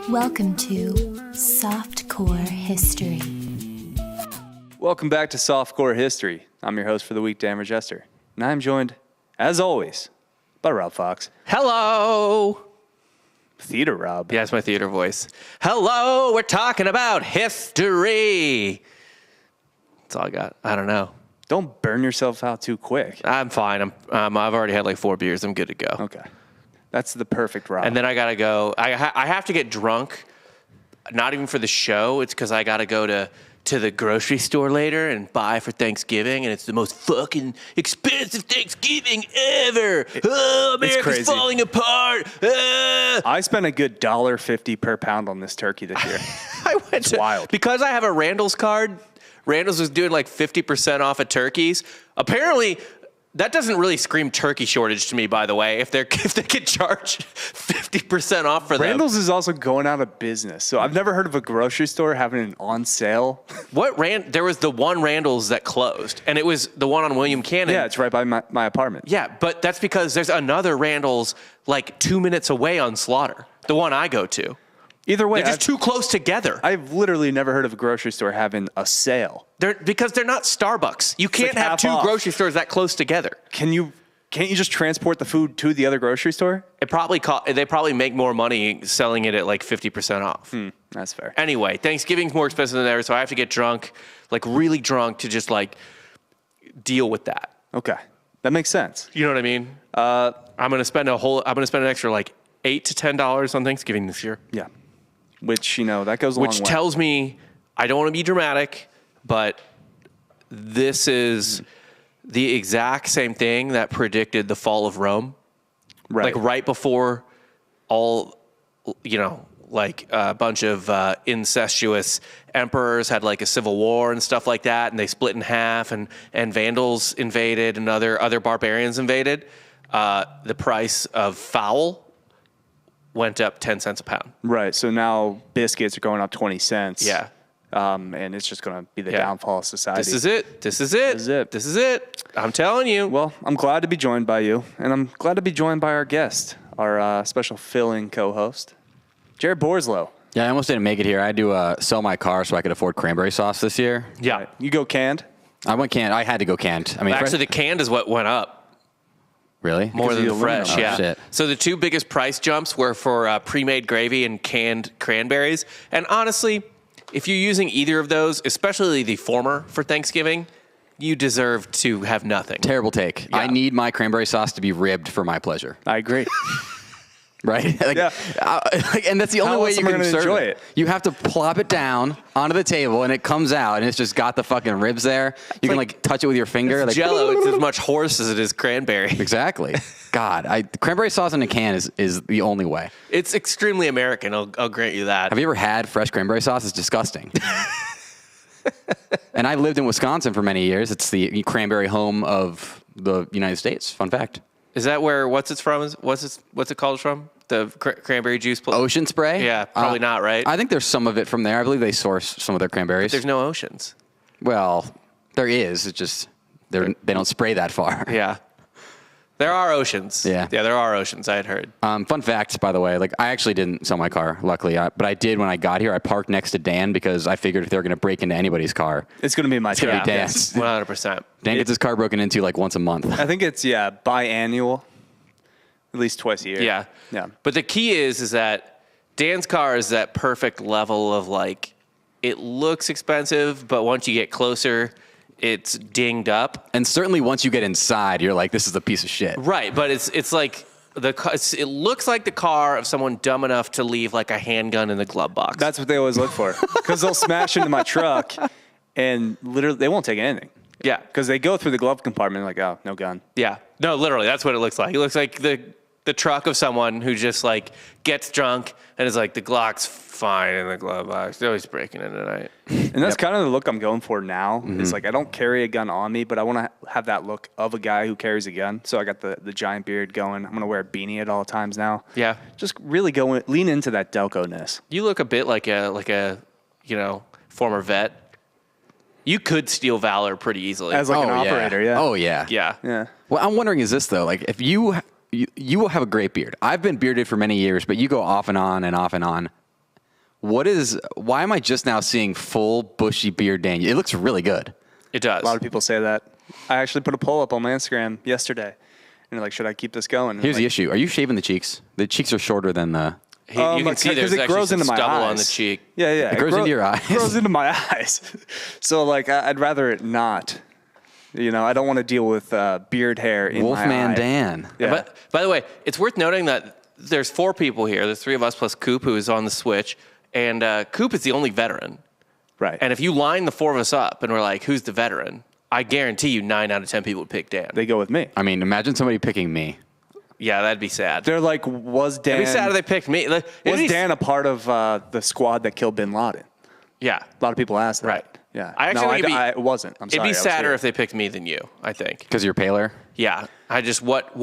Welcome to Softcore History. Welcome back to Softcore History. I'm your host for the week, Dan Regester. And I'm joined, as always, by Rob Fox. Hello. Theater Rob. Yeah, it's my theater voice. Hello, we're talking about history. That's all I got. I don't know. Don't burn yourself out too quick. I'm fine. I've already had like 4 beers. I'm good to go. Okay. That's the perfect Rob. And then I got to go. I have to get drunk, not even for the show. It's because I got to go to the grocery store later and buy for Thanksgiving, and it's the most fucking expensive Thanksgiving ever. America's falling apart. I spent a good $1.50 per pound on this turkey this year. It's wild. Because I have a Randall's card. Randall's was doing like 50% off of turkeys. Apparently, that doesn't really scream turkey shortage to me, by the way, if they could charge 50% off for them. Randall's is also going out of business. So I've never heard of a grocery store having an on sale. There was the one Randall's that closed, and it was the one on William Cannon. Yeah, it's right by my apartment. Yeah, but that's because there's another Randall's like 2 minutes away on Slaughter, the one I go to. Either way, they're just too close together. I've literally never heard of a grocery store having a sale. Because they're not Starbucks. You can't have two grocery stores that close together. Can't you just transport the food to the other grocery store? They probably make more money selling it at like 50% off. That's fair. Anyway, Thanksgiving's more expensive than ever, so I have to get drunk, like really drunk, to just like deal with that. Okay, that makes sense. You know what I mean? I'm gonna spend an extra like $8 to $10 on Thanksgiving this year. Yeah. Which, that goes a long way. Which tells me, I don't want to be dramatic, but this is the exact same thing that predicted the fall of Rome. Right. Like right before all, like a bunch of incestuous emperors had like a civil war and stuff like that, and they split in half, and Vandals invaded and other barbarians invaded. The price of fowl went up 10 cents a pound. Right. So now biscuits are going up 20 cents. Yeah. And it's just going to be the downfall of society. This is it. I'm telling you. Well, I'm glad to be joined by you, and I'm glad to be joined by our guest, our special fill-in co-host, Jared Borislow. Yeah, I almost didn't make it here. I had to sell my car so I could afford cranberry sauce this year. Yeah. Right. You go canned? I went canned. I had to go canned. I mean, actually, the canned is what went up. Really? More than the fresh, yeah. Shit. So the two biggest price jumps were for pre-made gravy and canned cranberries. And honestly, if you're using either of those, especially the former for Thanksgiving, you deserve to have nothing. Terrible take. Yeah. I need my cranberry sauce to be ribbed for my pleasure. I agree. Right? Yeah. And that's the only way you can enjoy serve it. You have to plop it down onto the table, and it comes out, and it's just got the fucking ribs there. You can touch it with your finger. It's Jell-O. It's as much horse as it is cranberry. Exactly. God, cranberry sauce in a can is the only way. It's extremely American. I'll grant you that. Have you ever had fresh cranberry sauce? It's disgusting. And I lived in Wisconsin for many years. It's the cranberry home of the United States. Fun fact. Is that where what's it called from? The cranberry juice place? Ocean Spray? Yeah, probably not, right? I think there's some of it from there. I believe they source some of their cranberries. There's no oceans. Well, there is. It's just they don't spray that far. Yeah. There are oceans. Yeah. Yeah, there are oceans, I had heard. Fun fact, by the way, I actually didn't sell my car, luckily. But I did when I got here. I parked next to Dan because I figured if they were going to break into anybody's car, it's going to be my turn. It's going to be Dan's. 100%. Dan gets his car broken into once a month. I think it's, biannual. At least twice a year. Yeah. Yeah. But the key is that Dan's car is that perfect level of it looks expensive, but once you get closer, it's dinged up. And certainly once you get inside, you're like, this is a piece of shit. Right. But it's like it looks like the car of someone dumb enough to leave a handgun in the glove box. That's what they always look for. Because they'll smash into my truck and literally they won't take anything. Yeah. Because they go through the glove compartment oh, no gun. Yeah. No, literally, that's what it looks like. It looks like the truck of someone who just gets drunk and is the Glock's fine in the glove box. They're always breaking in tonight. And that's kind of the look I'm going for now. Mm-hmm. It's I don't carry a gun on me, but I want to have that look of a guy who carries a gun. So I got the giant beard going. I'm going to wear a beanie at all times now. Yeah. Just really lean into that Delco-ness. You look a bit like a former vet. You could steal valor pretty easily. As an operator, yeah. Oh, yeah. Yeah. Yeah. Well, I'm wondering, is this, though, if you you will have a great beard. I've been bearded for many years, but you go off and on and off and on. Why am I just now seeing full bushy beard Daniel? It looks really good. It does. A lot of people say that. I actually put a poll up on my Instagram yesterday. And they're like, should I keep this going? Here's the issue. Are you shaving the cheeks? The cheeks are shorter than the... You can see there's actually some stubble on the cheek. Yeah. It grows into your eyes. It grows into my eyes. So, like, I'd rather it not. You know, I don't want to deal with beard hair in my eye. Wolfman Dan. Yeah. But, by the way, it's worth noting that there's 4 people here. There's 3 of us plus Coop, who is on the Switch. And Coop is the only veteran. Right. And if you line the 4 of us up and we're like, who's the veteran? I guarantee you 9 out of 10 people would pick Dan. They go with me. I mean, imagine somebody picking me. Yeah, that'd be sad. They're like, was Dan... It'd be sad if they picked me. Like, was Dan a part of the squad that killed bin Laden? Yeah. A lot of people asked that. Right. Yeah. I actually think it wasn't. I'm sorry. It'd be sadder here. if they picked me than you, I think. Because you're paler? Yeah. I just, what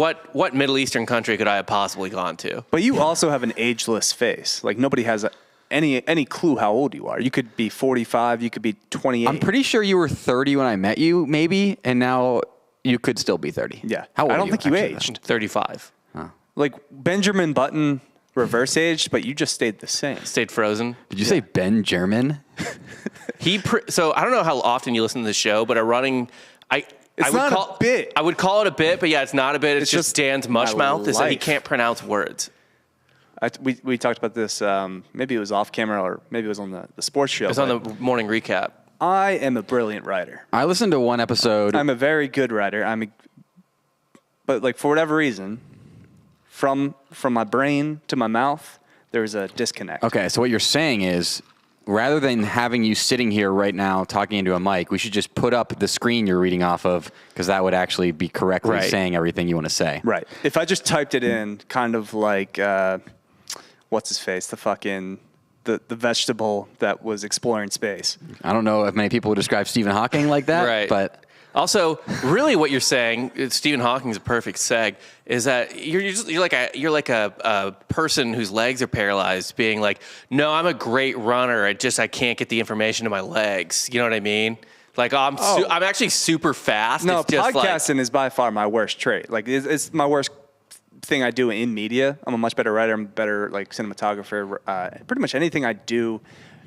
Middle Eastern country could I have possibly gone to? But you also have an ageless face. Like, nobody has any clue how old you are. You could be 45. You could be 28. I'm pretty sure you were 30 when I met you, maybe, and now you could still be 30. Yeah. How old I are don't think you actually, aged. 35. Like, Benjamin Button reverse aged, but you just stayed the same. Stayed frozen. Did you say Ben German? So I don't know how often you listen to the show, but I would not call a bit. I would call it a bit, but yeah, it's not a bit. It's just Dan's mush my mouth is that he life. can't pronounce words. We talked about this, maybe it was off camera or maybe it was on the sports show. It's on the morning recap. I am a brilliant writer. I listened to one episode. I'm a very good writer. But like, for whatever reason, from my brain to my mouth, there's a disconnect. Okay, so what you're saying is, rather than having you sitting here right now talking into a mic, we should just put up the screen you're reading off of, because that would actually be correctly saying everything you want to say. Right. If I just typed it in, kind of like, what's his face? The vegetable that was exploring space. I don't know if many people would describe Stephen Hawking like that, Right. but... Also, really, what you're saying, Stephen Hawking's a perfect seg, is that you're like a person whose legs are paralyzed, being like, no, I'm a great runner. I can't get the information to my legs. You know what I mean? Like, I'm actually super fast. No, it's just podcasting is by far my worst trait. Like, it's my worst thing I do in media. I'm a much better writer. I'm a better like cinematographer. Pretty much anything I do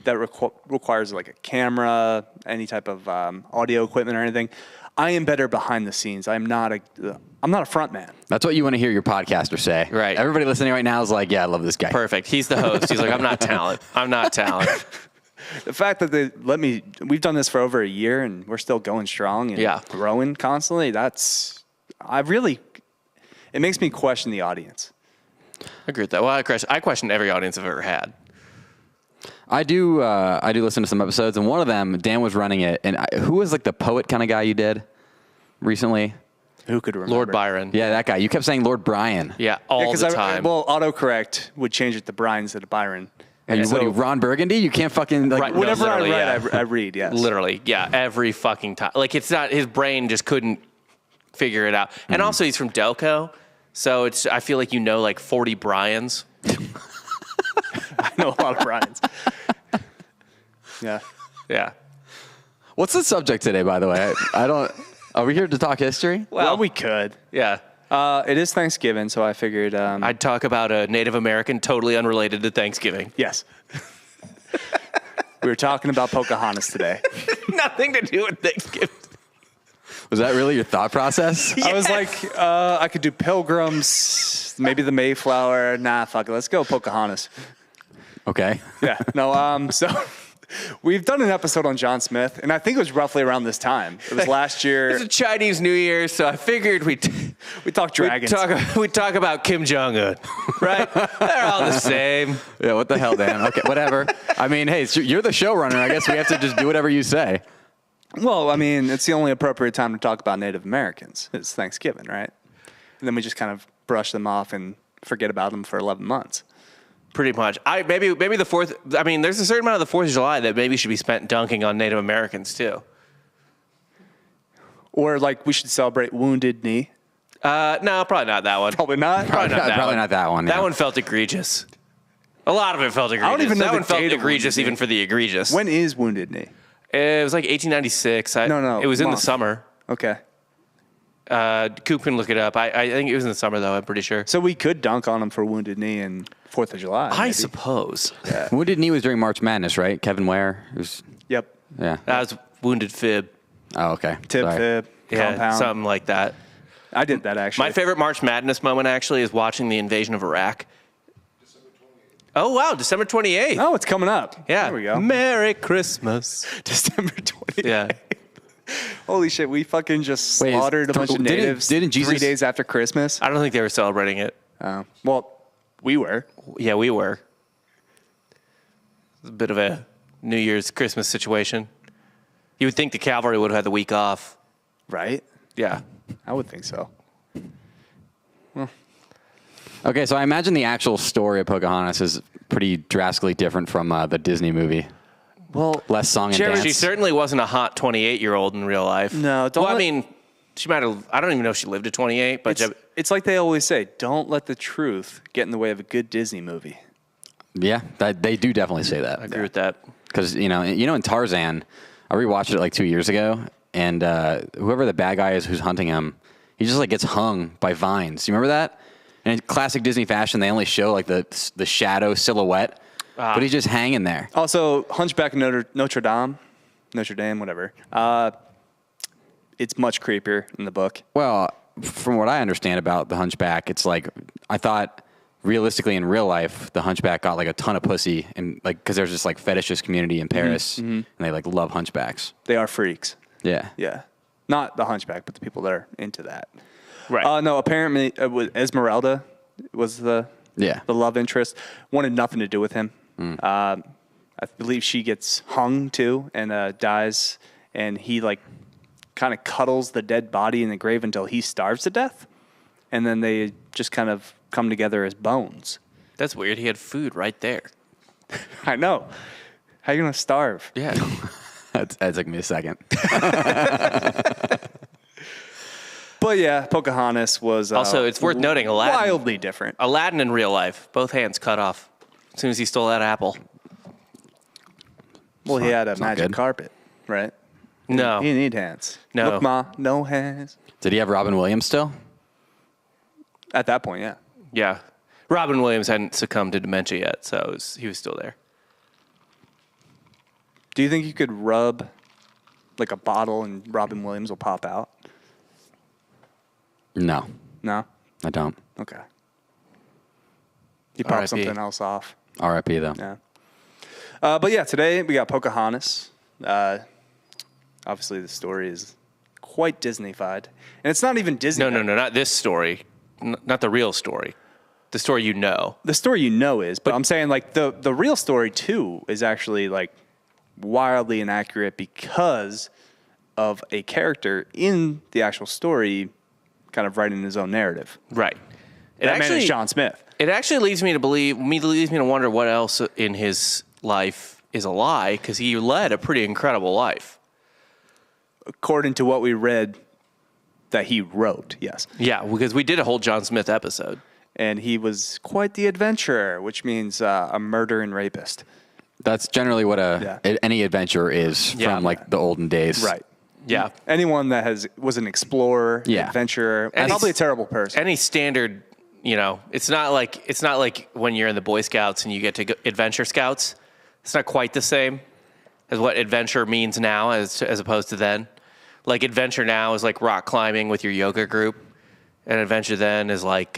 that requires like a camera, any type of audio equipment or anything, I am better behind the scenes. I'm not a front man. That's what you want to hear your podcaster say. Right. Everybody listening right now is like, yeah, I love this guy. perfect. He's the host. He's like, I'm not talent. I'm not talent. The fact that we've done this for over a year and we're still going strong and growing constantly, it makes me question the audience. I agree with that. Well, I question every audience I've ever had. I do listen to some episodes, and one of them, Dan was running it, and who was like the poet kind of guy you did recently? Who could remember? Lord Byron. Yeah, that guy. You kept saying Lord Brian. Yeah, all the time. Well, autocorrect would change it to Brian instead of Byron. And what are you, Ron Burgundy? You can't fucking like. Right, no, Whenever I literally, write, I read. Yes, Literally, yeah, every fucking time. Like, it's not, his brain just couldn't figure it out. And also, he's from Delco, so I feel like like 40 Bryans. I know a lot of Bryans. Yeah. Yeah. What's the subject today, by the way? I don't. Are we here to talk history? Well, we could. Yeah. It is Thanksgiving, so I figured. I'd talk about a Native American totally unrelated to Thanksgiving. Yes. We were talking about Pocahontas today. Nothing to do with Thanksgiving. Was that really your thought process? I was like, I could do Pilgrims, maybe the Mayflower. Nah, fuck it. Let's go Pocahontas. Okay. Yeah. No. So we've done an episode on John Smith, and I think it was roughly around this time. It was last year. It's a Chinese New Year, so I figured we talked dragons. We'd talk about Kim Jong-un, right? They're all the same. Yeah. What the hell, Dan? Okay. Whatever. I mean, hey, you're the showrunner. I guess we have to just do whatever you say. Well, I mean, it's the only appropriate time to talk about Native Americans. It's Thanksgiving, right? And then we just kind of brush them off and forget about them for 11 months. Pretty much. Maybe the 4th. I mean, there's a certain amount of the 4th of July that maybe should be spent dunking on Native Americans too. Or like we should celebrate Wounded Knee. No, probably not that one. Probably not. Probably not that one. That yeah. one felt egregious. A lot of it felt egregious. I don't even know that the one felt date of egregious Wounded even Knee. for the egregious. When is Wounded Knee? It was like 1896. No. It was in the month. summer. Okay. Coop can look it up. I think it was in the summer, though, I'm pretty sure. So we could dunk on him for Wounded Knee and 4th of July. I suppose. Wounded Knee was during March Madness, right? Kevin Ware? Yep. Yeah. That was Wounded Fib. Oh, okay. Tib, Sorry. fib, Yeah, compound. something like that. I did that, actually. My favorite March Madness moment, actually, is watching the invasion of Iraq. Oh, wow, December 28th. Oh, it's coming up. Yeah. There we go. Merry Christmas. December 28th. Yeah. Holy shit, we fucking just Wait, slaughtered a bunch of didn't natives Jesus- 3 days after Christmas. I don't think they were celebrating it. Well, we were. Yeah, we were. It was a bit of a New Year's Christmas situation. You would think the cavalry would have had the week off. Right? Yeah. I would think so. Okay, so I imagine the actual story of Pocahontas is pretty drastically different from the Disney movie. Well, Less song and Jared, dance. She certainly wasn't a hot 28-year-old in real life. No, don't Well, I let- mean, she might have. I don't even know if she lived to 28, but it's like they always say, don't let the truth get in the way of a good Disney movie. Yeah, they do definitely say that. I agree with that. Because, in Tarzan, I rewatched it like 2 years ago, and whoever the bad guy is who's hunting him, he just like gets hung by vines. You remember that? And in classic Disney fashion, they only show like the shadow silhouette, but he's just hanging there. Also, Hunchback of Notre Dame, whatever. It's much creepier in the book. Well, from what I understand about the Hunchback, it's like I thought realistically in real life, the Hunchback got like a ton of pussy, and like because there's this like fetishist community in Paris, and they like love Hunchbacks. They are freaks. Yeah. Yeah. Not the Hunchback, but the people that are into that. Right. No, apparently Esmeralda was the love interest. Wanted nothing to do with him. I believe she gets hung too and dies, and he like kind of cuddles the dead body in the grave until he starves to death, and then they just kind of come together as bones. That's weird. He had food right there. I know. How are you gonna starve? Yeah. That took me a second. But yeah, Pocahontas was Also, it's worth noting, Aladdin- wildly different. Aladdin in real life, both hands cut off as soon as he stole that apple. Well, he had a it's not magic good. carpet, right? No. He didn't need hands. No. Look, Ma, no hands. Did he have Robin Williams still? At that point, yeah. Yeah. Robin Williams hadn't succumbed to dementia yet, so he was still there. Do you think you could rub like a bottle and Robin Williams will pop out? No, No? I don't. Okay. He popped R.I.P. something else off. R.I.P. though. Yeah. But yeah, today we got Pocahontas. Obviously, the story is quite Disney-fied. And it's not even Disney. No, not this story. Not the real story. The story you know. The story you know is, but I'm saying like the real story too is actually like wildly inaccurate because of a character in the actual story kind of writing his own narrative. Right. That man is John Smith. It actually leads me to wonder what else in his life is a lie, because he led a pretty incredible life. According to what we read that he wrote, yes. Yeah, because we did a whole John Smith episode. And he was quite the adventurer, which means a murderer and rapist. That's generally what any adventurer is from like the olden days. Right. Yeah. Anyone that was an explorer, Yeah. adventurer, Any- probably a terrible person. Any standard, it's not like when you're in the Boy Scouts and you get to go adventure scouts. It's not quite the same as what adventure means now as opposed to then. Like adventure now is like rock climbing with your yoga group, and adventure then is like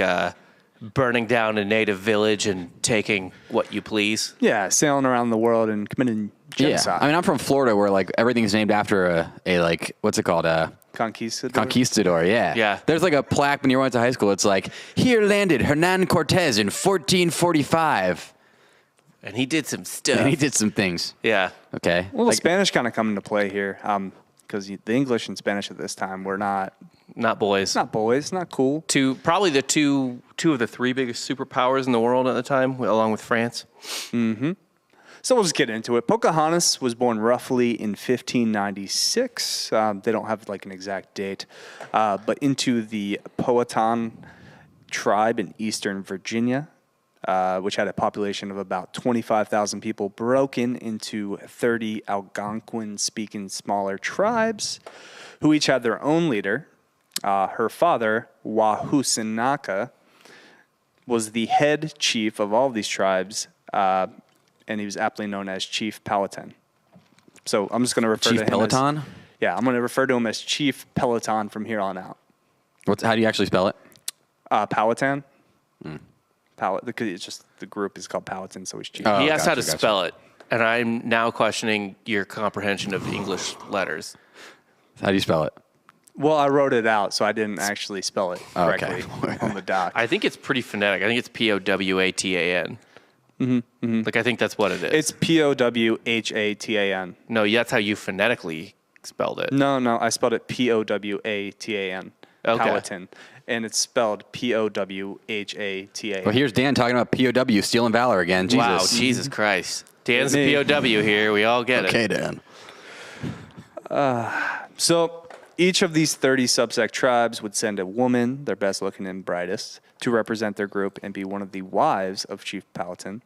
burning down a native village and taking what you please. Yeah, sailing around the world and committing genocide. Yeah. I mean, I'm from Florida where like everything's named after a like, what's it called? Conquistador, yeah. Yeah. There's like a plaque when you went to high school. It's like, here landed Hernan Cortez in 1445. And he did some stuff. And he did some things. Yeah. Okay. Well, the Like, Spanish kind of come into play here because the English and Spanish at this time were not Boys. not boys, not cool. Probably the two of the three biggest superpowers in the world at the time, along with France. So we'll just get into it. Pocahontas was born roughly in 1596. They don't have like an exact date, but into the Powhatan tribe in eastern Virginia, which had a population of about 25,000 people, broken into 30 Algonquin-speaking smaller tribes, who each had their own leader. Her father, Wahusinaka, was the head chief of all of these tribes, and he was aptly known as Chief Powhatan. So I'm just going to refer to him Peloton? I'm going to refer to him as Chief Peloton from here on out. How do you actually spell it? Powhatan. Because it's just the group is called Powhatan, so he's Chief. He asked how to spell it, and I'm now questioning your comprehension of English letters. How do you spell it? Well, I wrote it out, so I didn't actually spell it correctly on the doc. I think it's pretty phonetic. I think it's Powhatan. Like, I think that's what it is. It's Powhatan. No, that's how you phonetically spelled it. No, I spelled it Powhatan. Okay. Powhatan. And it's spelled Powhatan. Well, here's Dan talking about POW, Steel and Valor again. Jesus. Wow, Jesus Christ. Dan's a POW here. We all get it. Okay, Dan. So each of these 30 subsect tribes would send a woman, their best looking and brightest, to represent their group and be one of the wives of Chief Powhatan.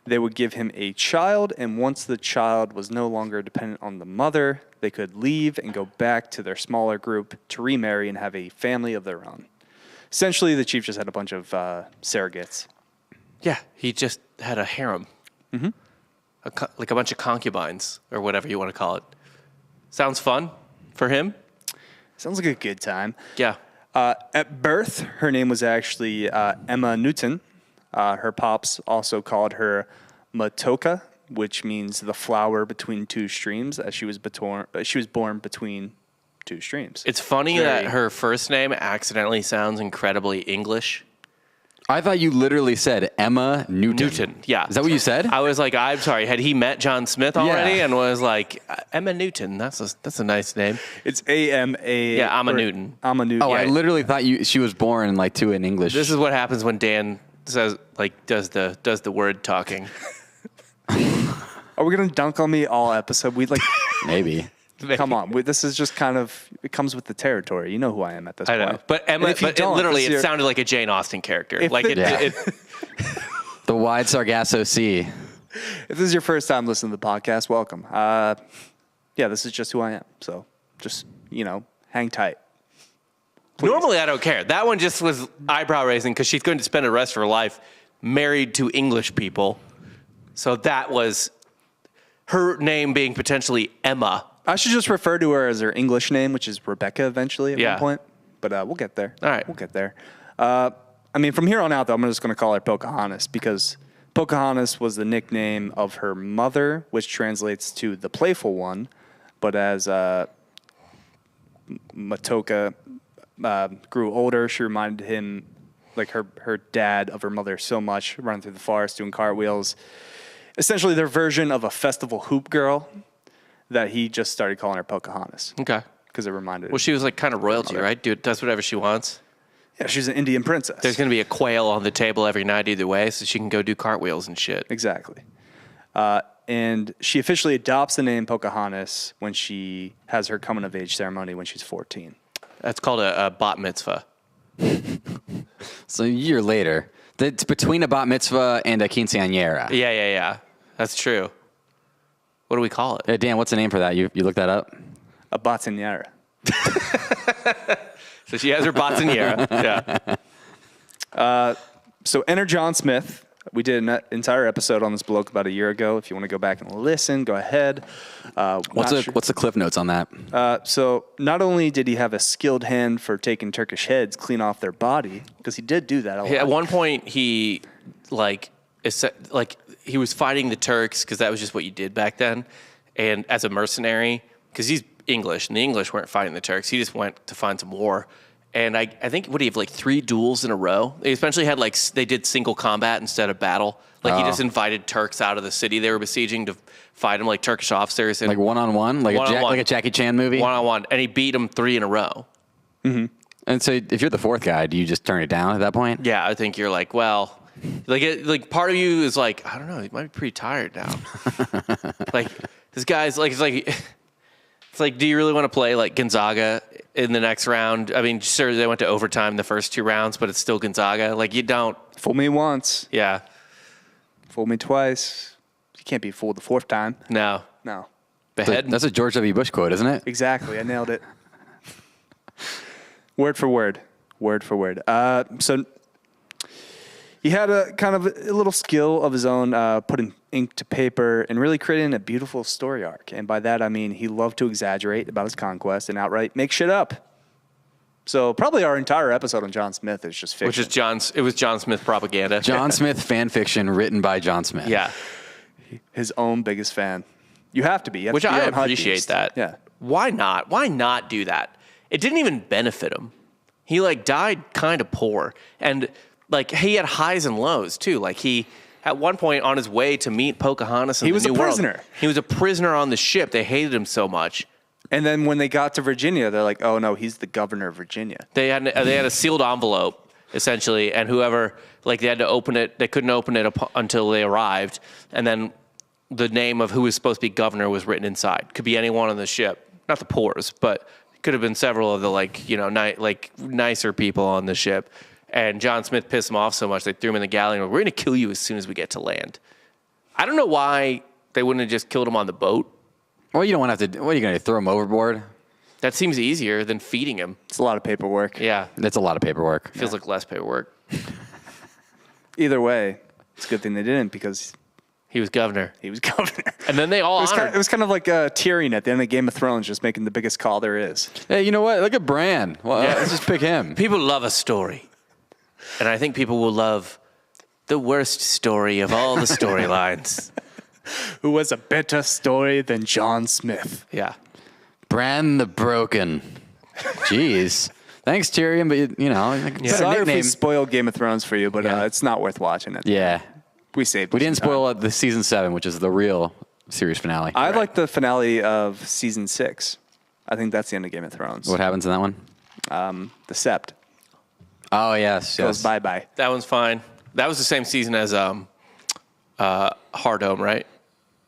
They would give him a child, and once the child was no longer dependent on the mother, they could leave and go back to their smaller group to remarry and have a family of their own. Essentially, the chief just had a bunch of surrogates. Yeah, he just had a harem. Like a bunch of concubines, or whatever you want to call it. Sounds fun for him. Sounds like a good time. Yeah. At birth, her name was actually Emma Newton. Her pops also called her Matoka, which means the flower between two streams, as she was born between two streams. It's funny that her first name accidentally sounds incredibly English. I thought you literally said Emma Newton. Yeah. Is that what you said? I was like, I'm sorry. Had he met John Smith already? Yeah. And was like, Emma Newton. That's a nice name. It's A-M-A. Yeah, Amma Newton. Amma Newton. Oh, Yeah. I literally thought she was born to an English. This is what happens when Dan says does the word talking. Are we gonna dunk on me all episode? Maybe. Come on. This is just kind of, it comes with the territory. You know who I am at this I point. know, but Emma. And if you But don't, literally, this it is sounded like a Jane Austen character. If Like it- The wide Sargasso Sea. If this is your first time listening to the podcast, welcome. This is just who I am. So just, hang tight. Please. Normally, I don't care. That one just was eyebrow raising because she's going to spend the rest of her life married to English people. So that was her name being potentially Emma. I should just refer to her as her English name, which is Rebecca eventually at one point. But we'll get there. All right. We'll get there. From here on out, though, I'm just going to call her Pocahontas because Pocahontas was the nickname of her mother, which translates to the playful one. But as Matoka grew older, she reminded him, like her dad, of her mother so much, running through the forest, doing cartwheels. Essentially their version of a festival hoop girl, that he just started calling her Pocahontas. Okay. Because it reminded him. Well, she was like kind of royalty, right? Dude does whatever she wants. Yeah, she's an Indian princess. There's going to be a quail on the table every night either way, so she can go do cartwheels and shit. Exactly. And she officially adopts the name Pocahontas when she has her coming of age ceremony when she's 14. That's called a bat mitzvah. So a year later. It's between a bat mitzvah and a quinceañera. Yeah. That's true. What do we call it? Hey, Dan, what's the name for that? You looked that up? A batanera. So she has her botanera. Yeah. So enter John Smith. We did an entire episode on this bloke about a year ago. If you want to go back and listen, go ahead. What's the cliff notes on that? So not only did he have a skilled hand for taking Turkish heads clean off their body, because he did do that a lot. At one point, he he was fighting the Turks because that was just what you did back then, and as a mercenary, because he's English and the English weren't fighting the Turks. He just went to find some war. And I think, what do you have, 3 duels in a row? They especially had, they did single combat instead of battle. He just invited Turks out of the city they were besieging to fight them, Turkish officers. And one-on-one? Like a Jackie Chan movie? One-on-one. And he beat them 3 in a row. Mm-hmm. And so if you're the 4th guy, do you just turn it down at that point? Yeah, I think you're part of you is I don't know, he might be pretty tired now. This guy's it's do you really want to play Gonzaga in the next round? I mean, sure, they went to overtime the first 2 rounds, but it's still Gonzaga. You don't. Fool me once. Yeah. Fool me twice. You can't be fooled the 4th time. No. No. Behead. That's a George W. Bush quote, isn't it? Exactly. I nailed it. Word for word. So he had a kind of a little skill of his own, putting ink to paper and really creating a beautiful story arc. And by that, I mean he loved to exaggerate about his conquest and outright make shit up. So probably our entire episode on John Smith is just fiction. Which is it was John Smith propaganda. John Smith fan fiction written by John Smith. Yeah. His own biggest fan. You have to be. You have Which to be I on Hot appreciate Beast. that. Yeah. Why not? Why not do that? It didn't even benefit him. He like died kind of poor. And like he had highs and lows too. Like he, at one point on his way to meet Pocahontas in He the was a New World, prisoner. he was a prisoner on the ship. They hated him so much. And then when they got to Virginia, they're like, oh no, he's the governor of Virginia. They had a sealed envelope essentially, and whoever like they had to open it. They couldn't open it until they arrived, and then the name of who was supposed to be governor was written inside. Could be anyone on the ship, not the poors, but could have been several of the nicer people on the ship. And John Smith pissed them off so much they threw him in the galley and were, we're going to kill you as soon as we get to land. I don't know why they wouldn't have just killed him on the boat. Well, you don't want to have to. What are you going to throw him overboard? That seems easier than feeding him. It's a lot of paperwork. Yeah. That's a lot of paperwork. Feels like less paperwork. Either way, it's a good thing they didn't because He was governor. he was governor. And then they all honored. It was kind of like Tyrion at the end of Game of Thrones, just making the biggest call there is. Hey, you know what? Look at Bran. Well, let's just pick him. People love a story. And I think people will love the worst story of all the storylines. Who was a better story than John Smith? Yeah. Bran the Broken. Jeez. Thanks, Tyrion, but you know, like, better Sorry if we nickname. spoiled Game of Thrones for you, but Yeah. it's not worth watching it. Yeah. We saved. We some didn't time. spoil the season 7, which is the real series finale. I like the finale of season 6. I think that's the end of Game of Thrones. What happens in that one? The Sept Oh, yes. goes Yes. bye-bye. That one's fine. That was the same season as Hard Home, right?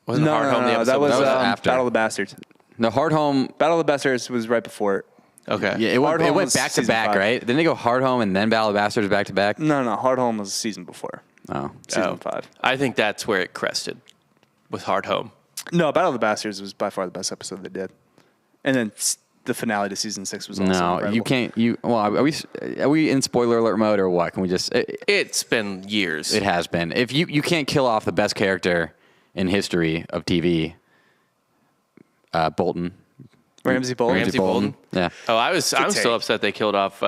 Wasn't No, Hard Home the episode? that was after. Battle of the Bastards. The Hard Home. Battle of the Bastards was right before it. Okay. Yeah, it Hard went, Home was back to season back, 5. right? Didn't they go Hard Home and then Battle of Bastards back to back? No, Hard Home was season before. Oh. Season 5. I think that's where it crested with Hard Home. No, Battle of the Bastards was by far the best episode they did. And then the finale to season 6 was also No, incredible. you can't. Well, are we in spoiler alert mode or what? Can we just? It's been years. It has been. If you can't kill off the best character in history of TV, Bolton. Ramsey Bolton. Ramsey Bolton. Yeah. Oh, I'm still take. upset they killed off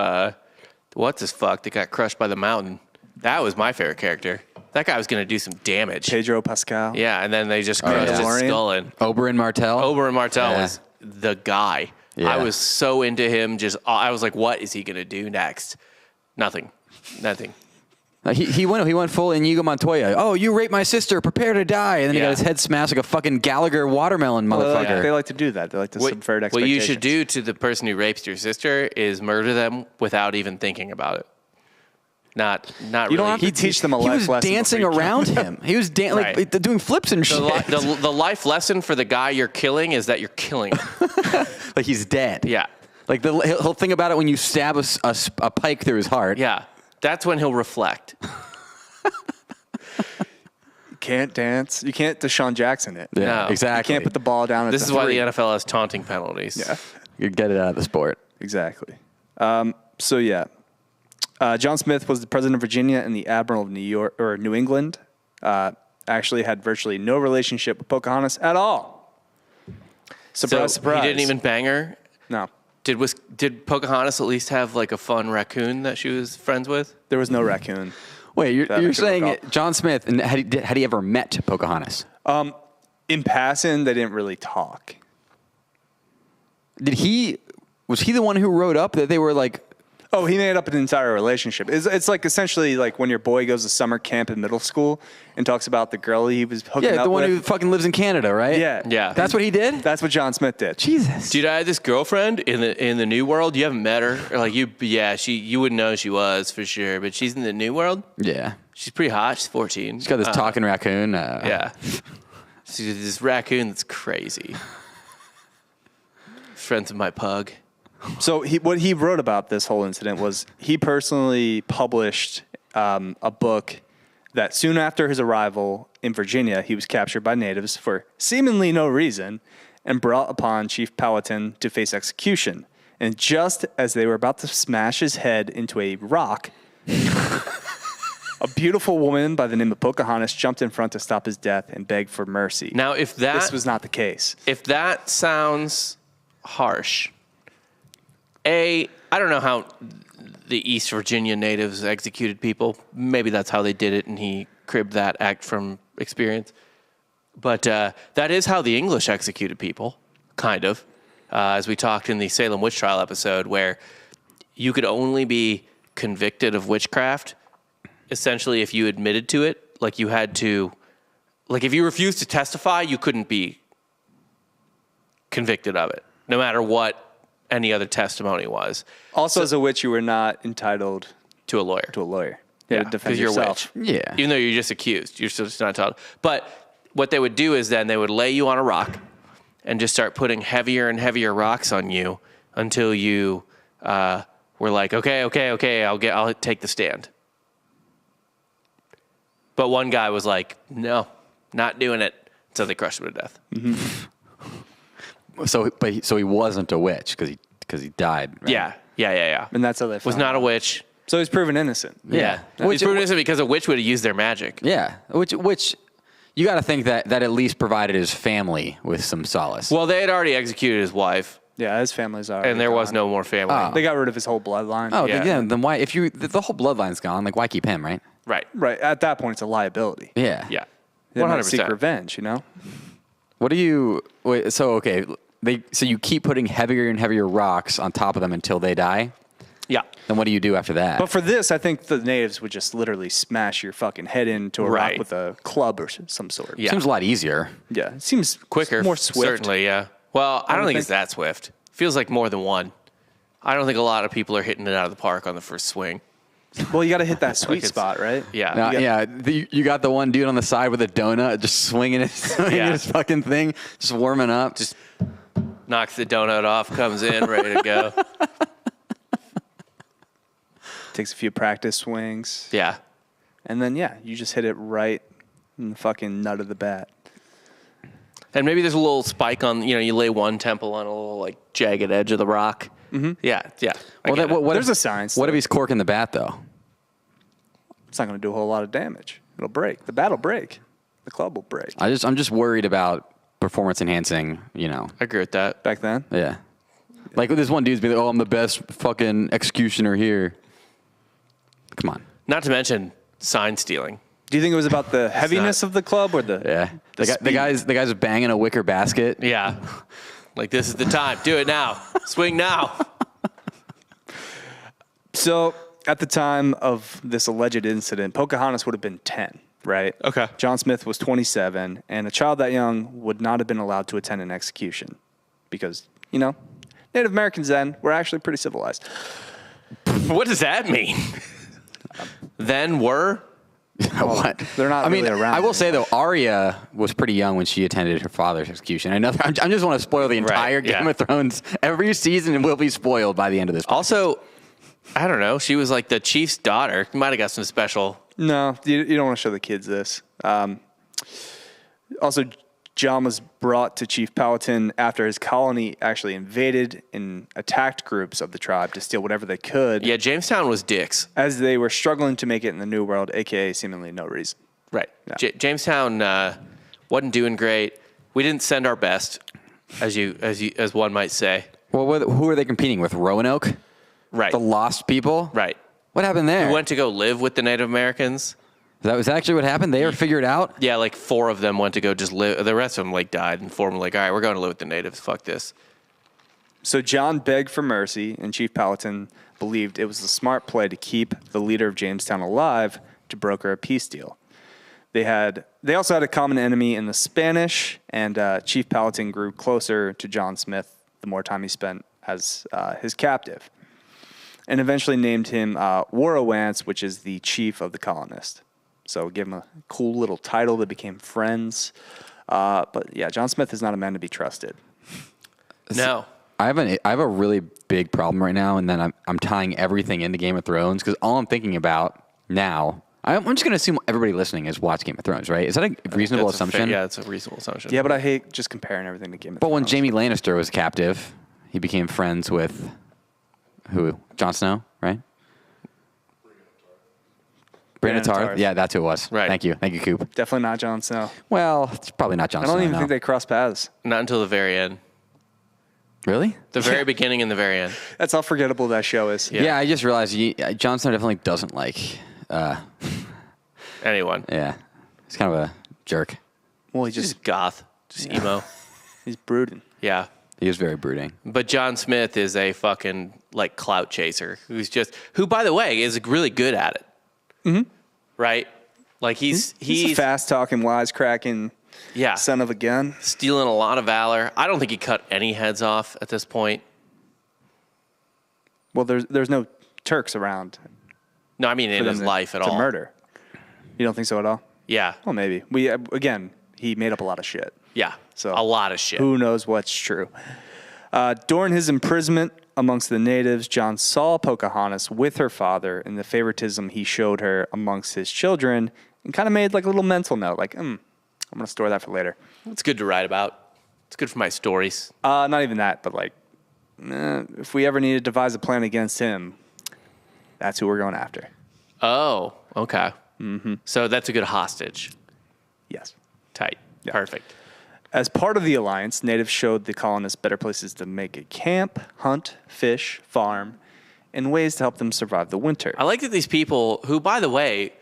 what's his fuck that got crushed by the mountain. That was my favorite character. That guy was going to do some damage. Pedro Pascal. Yeah, and then they just crushed his Mandalorian. skull in. Oberyn Martell. Oberyn Martell Yeah. was the guy. Yeah. I was so into him. I was like, what is he going to do next? Nothing. He went full Inigo Montoya. Oh, you raped my sister. Prepare to die. And then he Yeah. got his head smashed like a fucking Gallagher watermelon motherfucker. They like to do that. They like to subvert expectations. What you should do to the person who rapes your sister is murder them without even thinking about it. Not You really. don't have to teach them a He life was lesson. dancing before you around him. He was Right. like doing flips and shit. the life lesson for the guy you're killing is that you're killing him. Like he's dead. Yeah. Like he'll think about it when you stab a pike through his heart. Yeah. That's when he'll reflect. You can't dance. You can't Deshaun Jackson it. Yeah, No. exactly. You can't put the ball down at This the is why three. the NFL has taunting penalties. Yeah, You get it out of the sport. exactly. So yeah, John Smith was the president of Virginia and the admiral of New England. Actually had virtually no relationship with Pocahontas at all. Surprise, So surprise. he didn't even bang her. No, Did Pocahontas at least have like a fun raccoon that she was friends with? there was no raccoon. Wait, That I you're could saying recall. John Smith, and had he ever met Pocahontas? In passing, they didn't really talk. Was he the one who wrote up that they were like, Oh, he made up an entire relationship. It's like essentially like when your boy goes to summer camp in middle school and talks about the girl he was hooking yeah, up the one with. who fucking lives in Canada, right? Yeah. Yeah. That's what he did? That's what John Smith did. Jesus. Dude, I had this girlfriend in the New World. You haven't met her, or like you wouldn't know who she was for sure, but she's in the New World. Yeah. She's pretty hot. She's 14. He's got this talking raccoon. Yeah, she's this raccoon that's crazy. Friends of my pug. So what he wrote about this whole incident was he personally published a book that soon after his arrival in Virginia, he was captured by natives for seemingly no reason and brought upon Chief Powhatan to face execution. And just as they were about to smash his head into a rock, a beautiful woman by the name of Pocahontas jumped in front to stop his death and begged for mercy. Now, if This was not the case. If that sounds harsh, I don't know how the East Virginia natives executed people. Maybe that's how they did it, and he cribbed that act from experience. But that is how the English executed people, kind of, as we talked in the Salem witch trial episode, where you could only be convicted of witchcraft essentially if you admitted to it. Like, you had to, like, if you refused to testify, you couldn't be convicted of it, no matter what any other testimony was. Also, as a witch, you were not entitled to a lawyer. You had to defend you're yourself. a witch. Yeah. Even though you're just accused, you're still just not entitled. But what they would do is then they would lay you on a rock and just start putting heavier and heavier rocks on you until you were like, okay, I'll take the stand. But one guy was like, no, not doing it. So they crushed him to death. Mm-hmm. So he wasn't a witch because he died. Right? Yeah. And that's how they Was not a witch. So he's proven innocent. Yeah. He's proven innocent because a witch would have used their magic. Yeah, which you got to think that at least provided his family with some solace. Well, they had already executed his wife, Yeah, his family's already and there was gone. no more family. They got rid of his whole bloodline. Oh, Yeah. then why? If the whole bloodline's gone, like why keep him, right? Right. Right. At that point, it's a liability. Yeah. Yeah. They might 100%. seek revenge, you know? What do you? Wait, so okay, so you keep putting heavier and heavier rocks on top of them until they die. Yeah. Then what do you do after that? But for this, I think the natives would just literally smash your fucking head into a Right. rock with a club or some sort. Yeah. Seems a lot easier. Yeah. It seems Quicker. more swift. Certainly, yeah. Well, I don't think think- it's that swift. Feels like more than one. I don't think a lot of people are hitting it out of the park on the first swing. Well, you got to hit that sweet it's- spot, right? Yeah. Now, Yeah. you got the one dude on the side with a donut just swinging Yeah. his fucking thing, just warming up. Just knocks the donut off, comes in, ready to go. Takes a few practice swings. Yeah. And then, you just hit it right in the fucking nut of the bat. And maybe there's a little spike on, you lay one temple on a little, like, jagged edge of the rock. Mm-hmm. Yeah. I get it. what There's if, a science What to if it. he's corking the bat though? It's not going to do a whole lot of damage. It'll break. The bat will break. The club will break. I'm just worried about performance enhancing. I agree with that. Back then? Yeah. Like this one dude's been like, oh, I'm the best fucking executioner here. Come on. Not to mention sign stealing. Do you think it was about the heaviness of the club or the Yeah. The guy's banging a wicker basket. Yeah. Like, this is the time. Do it now. Swing now. So at the time of this alleged incident, Pocahontas would have been 10, right? Okay. John Smith was 27, and a child that young would not have been allowed to attend an execution because, Native Americans then were actually pretty civilized. What does that mean? Then were? What? They're not I mean, really around I will say though, Arya was pretty young when she attended her father's execution. I just want to spoil the entire Game of Thrones. Every season will be spoiled by the end of this. Also, I don't know. She was like the chief's daughter. You might have got some special. No, you don't want to show the kids this. Also, John was brought to Chief Powhatan after his colony actually invaded and attacked groups of the tribe to steal whatever they could. Yeah, Jamestown was dicks. As they were struggling to make it in the New World, a.k.a. seemingly no reason. Right. Yeah. Jamestown wasn't doing great. We didn't send our best, as one might say. Well, who are they competing with? Roanoke? Right. The lost people? Right. What happened there? We went to go live with the Native Americans. Was that actually what happened? They were figured out? Yeah, like 4 of them went to go just live. The rest of them died, and 4 of them all right, we're going to live with the natives. Fuck this. So John begged for mercy, and Chief Powhatan believed it was a smart play to keep the leader of Jamestown alive to broker a peace deal. They also had a common enemy in the Spanish, and Chief Powhatan grew closer to John Smith the more time he spent as his captive, and eventually named him Warowance, which is the chief of the colonists. So give him a cool little title. They became friends. But yeah, John Smith is not a man to be trusted. No. I have a really big problem right now, and then I'm tying everything into Game of Thrones because all I'm thinking about now, I'm just going to assume everybody listening has watched Game of Thrones, right? Is that a reasonable That's assumption? yeah, it's a reasonable assumption. Yeah, but I hate just comparing everything to Game of But when Thrones. Jaime Lannister was captive, he became friends with Who? Jon Snow, right? Brienne of Tarth. Yeah, that's who it was. Right. Thank you, Coop. Definitely not Jon Snow. Well, it's probably not Jon I Snow. don't even no. think they cross paths. Not until the very end. Really? The very beginning and the very end. That's how forgettable that show is. Yeah. Yeah, I just realized Jon Snow definitely doesn't like. Anyone. Yeah, he's kind of a jerk. Well, he's Just just goth. Just emo. he's brooding. Yeah. He is very brooding. But John Smith is a fucking like clout chaser who by the way is really good at it. Mm-hmm. Right? Like he's a fast talking, wisecracking yeah, son of a gun. stealing a lot of valor. I don't think he cut any heads off at this point. Well, there's no Turks around No, I mean in his life at all. to murder. You don't think so at all? Yeah. Well, maybe. He made up a lot of shit. Yeah. So a lot of shit. Who knows what's true? During his imprisonment amongst the natives, John saw Pocahontas with her father and the favoritism he showed her amongst his children, and kind of made like a little mental note, like, I'm going to store that for later. It's good to write about. It's good for my stories. Not even that, but like, if we ever need to devise a plan against him, that's who we're going after. Oh, okay. Mm-hmm. So that's a good hostage. Yes. Tight. Yeah. Perfect. As part of the alliance, natives showed the colonists better places to make a camp, hunt, fish, farm, and ways to help them survive the winter. I like that these people, who, by the way,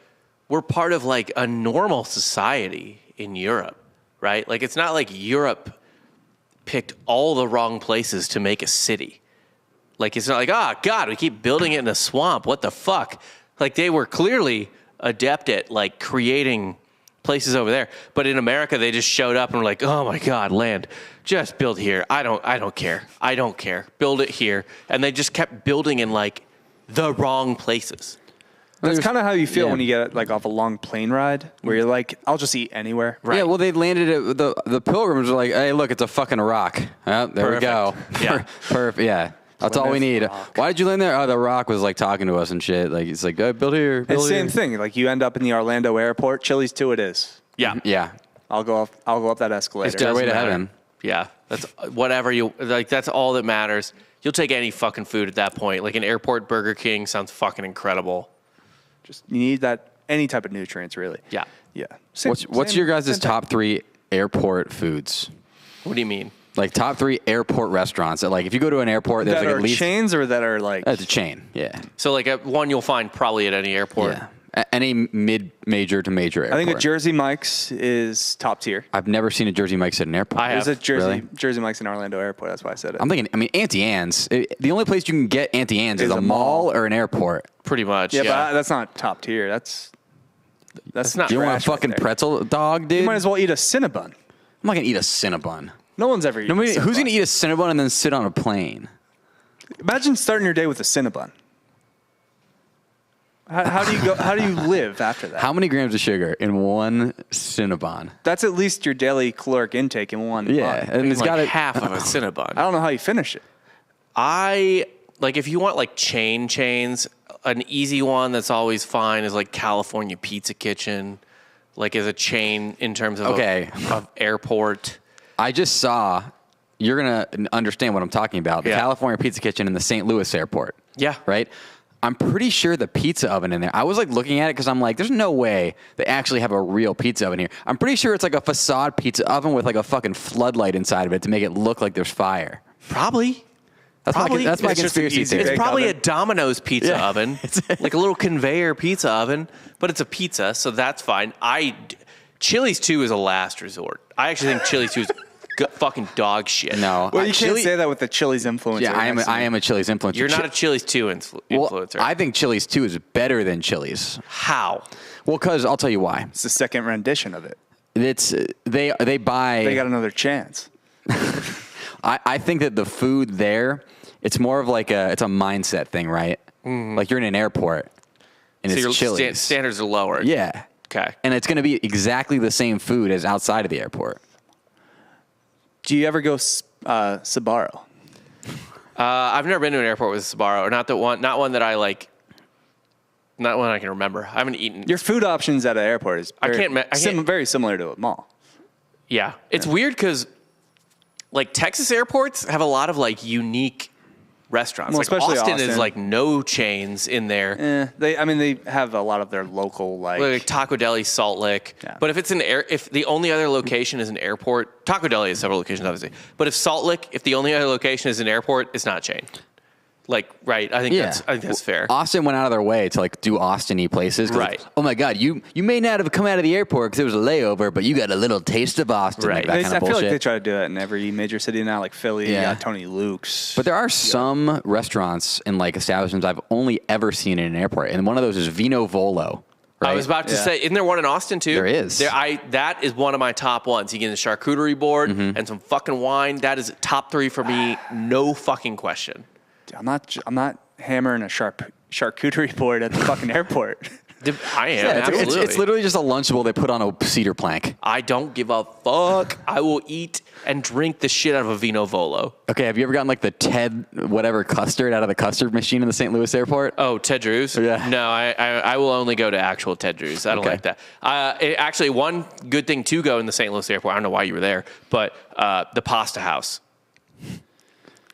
were part of like a normal society in Europe, right? Like it's not like Europe picked all the wrong places to make a city. Like it's not like, God, we keep building it in a swamp. What the fuck? Like they were clearly adept at like creating places over there. But in America, they just showed up and were like, oh my God, land, just build here. I don't care. Build it here. And they just kept building in like the wrong places. That's kind of how you feel yeah. when you get like off a long plane ride, where you're like, I'll just eat anywhere. Right. Yeah, well, they landed at the Pilgrims were like, hey, look, it's a fucking rock. Oh, there we go. Yeah. Perfect. Yeah. That's all we need. Rock. Why did you land there? Oh, the rock was like talking to us and shit. Like it's like, build here. It's Build the same here. thing. Like you end up in the Orlando airport, Chili's 2 it is. Yeah. Yeah. I'll go up that escalator. It Stairway to doesn't matter. heaven. Yeah. That's whatever you like. That's all that matters. You'll take any fucking food at that point. Like an airport Burger King sounds fucking incredible. Just you need that any type of nutrients, really. Yeah. Yeah. What's your guys' top 3 airport foods? What do you mean? Like top 3 airport restaurants. That, like if you go to an airport, there's that like are at least chains or that are like It's a chain. Yeah. So like one you'll find probably at any airport. Yeah. Any mid-major to major airport. I think a Jersey Mike's is top tier. I've never seen a Jersey Mike's at an airport. I have. There's a Really? Jersey Mike's in Orlando Airport. That's why I said it. I'm thinking, Auntie Anne's. The only place you can get Auntie Anne's is Is a a mall mall. or an airport. Pretty much. yeah, Yeah. but that's not top tier. That's not Do you want a trash right fucking there. pretzel dog, dude? You might as well eat a Cinnabon. I'm not going to eat a Cinnabon. No one's ever eaten. Nobody, a who's Cinnabon. going to eat a Cinnabon and then sit on a plane? Imagine starting your day with a Cinnabon. How do you go? How do you live after that? How many grams of sugar in one Cinnabon? That's at least your daily caloric intake in one. Yeah, bun. and it's like got half of a Cinnabon. I don't know how you finish it. I like if you want like chains, an easy one that's always fine is like California Pizza Kitchen, like as a chain in terms of of airport. I just saw. You're gonna understand what I'm talking about. The Yeah. California Pizza Kitchen in the St. Louis airport. Yeah. Right. I'm pretty sure the pizza oven in there. I was like looking at it because I'm like, there's no way they actually have a real pizza oven here. I'm pretty sure it's like a facade pizza oven with like a fucking floodlight inside of it to make it look like there's fire. Probably. That's Probably. my It's just an conspiracy easy theory. It's bake probably oven. a Domino's pizza Yeah. oven, like a little conveyor pizza oven, but it's a pizza, so that's fine. Chili's 2 is a last resort. I actually think Chili's 2 is fucking dog shit. No, Well, you Chili- can't say that with the Chili's influencer. Yeah, I next to am you. a Chili's influencer. You're not a Chili's 2 influencer. Well, I think Chili's 2 is better than Chili's. How? Well, because I'll tell you why. It's the second rendition of it. It's they buy. They got another chance. I think that the food there, it's more of like it's a mindset thing, right? Like you're in an airport and So your it's Chili's. standards are lower. Yeah. Okay. And it's going to be exactly the same food as outside of the airport. Do you ever go Sbarro? I've never been to an airport with Sbarro. Not one that I like. Not one I can remember. I haven't eaten. Your food options at an airport is very similar to a mall. Yeah. It's weird because like Texas airports have a lot of like unique restaurants. Well, like especially Austin is Austin. like no chains in there. They have a lot of their local Like Taco Deli, Salt Lick. Yeah. But if the only other location is an airport, Taco Deli has several locations, obviously. But if the only other location is an airport, it's not a chain. Like, right? I think that's fair. Austin went out of their way to like do Austin-y places. Right. Oh my God, you may not have come out of the airport because it was a layover, but you got a little taste of Austin. Right. Like that kind I of feel bullshit. like they try to do it in every major city now, like Philly. Yeah. You got Tony Luke's. But there are some restaurants and like establishments I've only ever seen in an airport, and one of those is Vino Volo. Right? I was about to say, isn't there one in Austin too? There is. That is one of my top ones. You get the charcuterie board and some fucking wine. That is top 3 for me, no fucking question. I'm not hammering a charcuterie board at the fucking airport. I am, Yeah, absolutely. it's literally just a Lunchable they put on a cedar plank. I don't give a fuck. I will eat and drink the shit out of a Vino Volo. Okay, have you ever gotten like the Ted whatever custard out of the custard machine in the St. Louis airport? Oh, Ted Drew's? Yeah. No, I will only go to actual Ted Drew's. I don't Okay. like that. Actually, one good thing to go in the St. Louis airport, I don't know why you were there, but the Pasta House.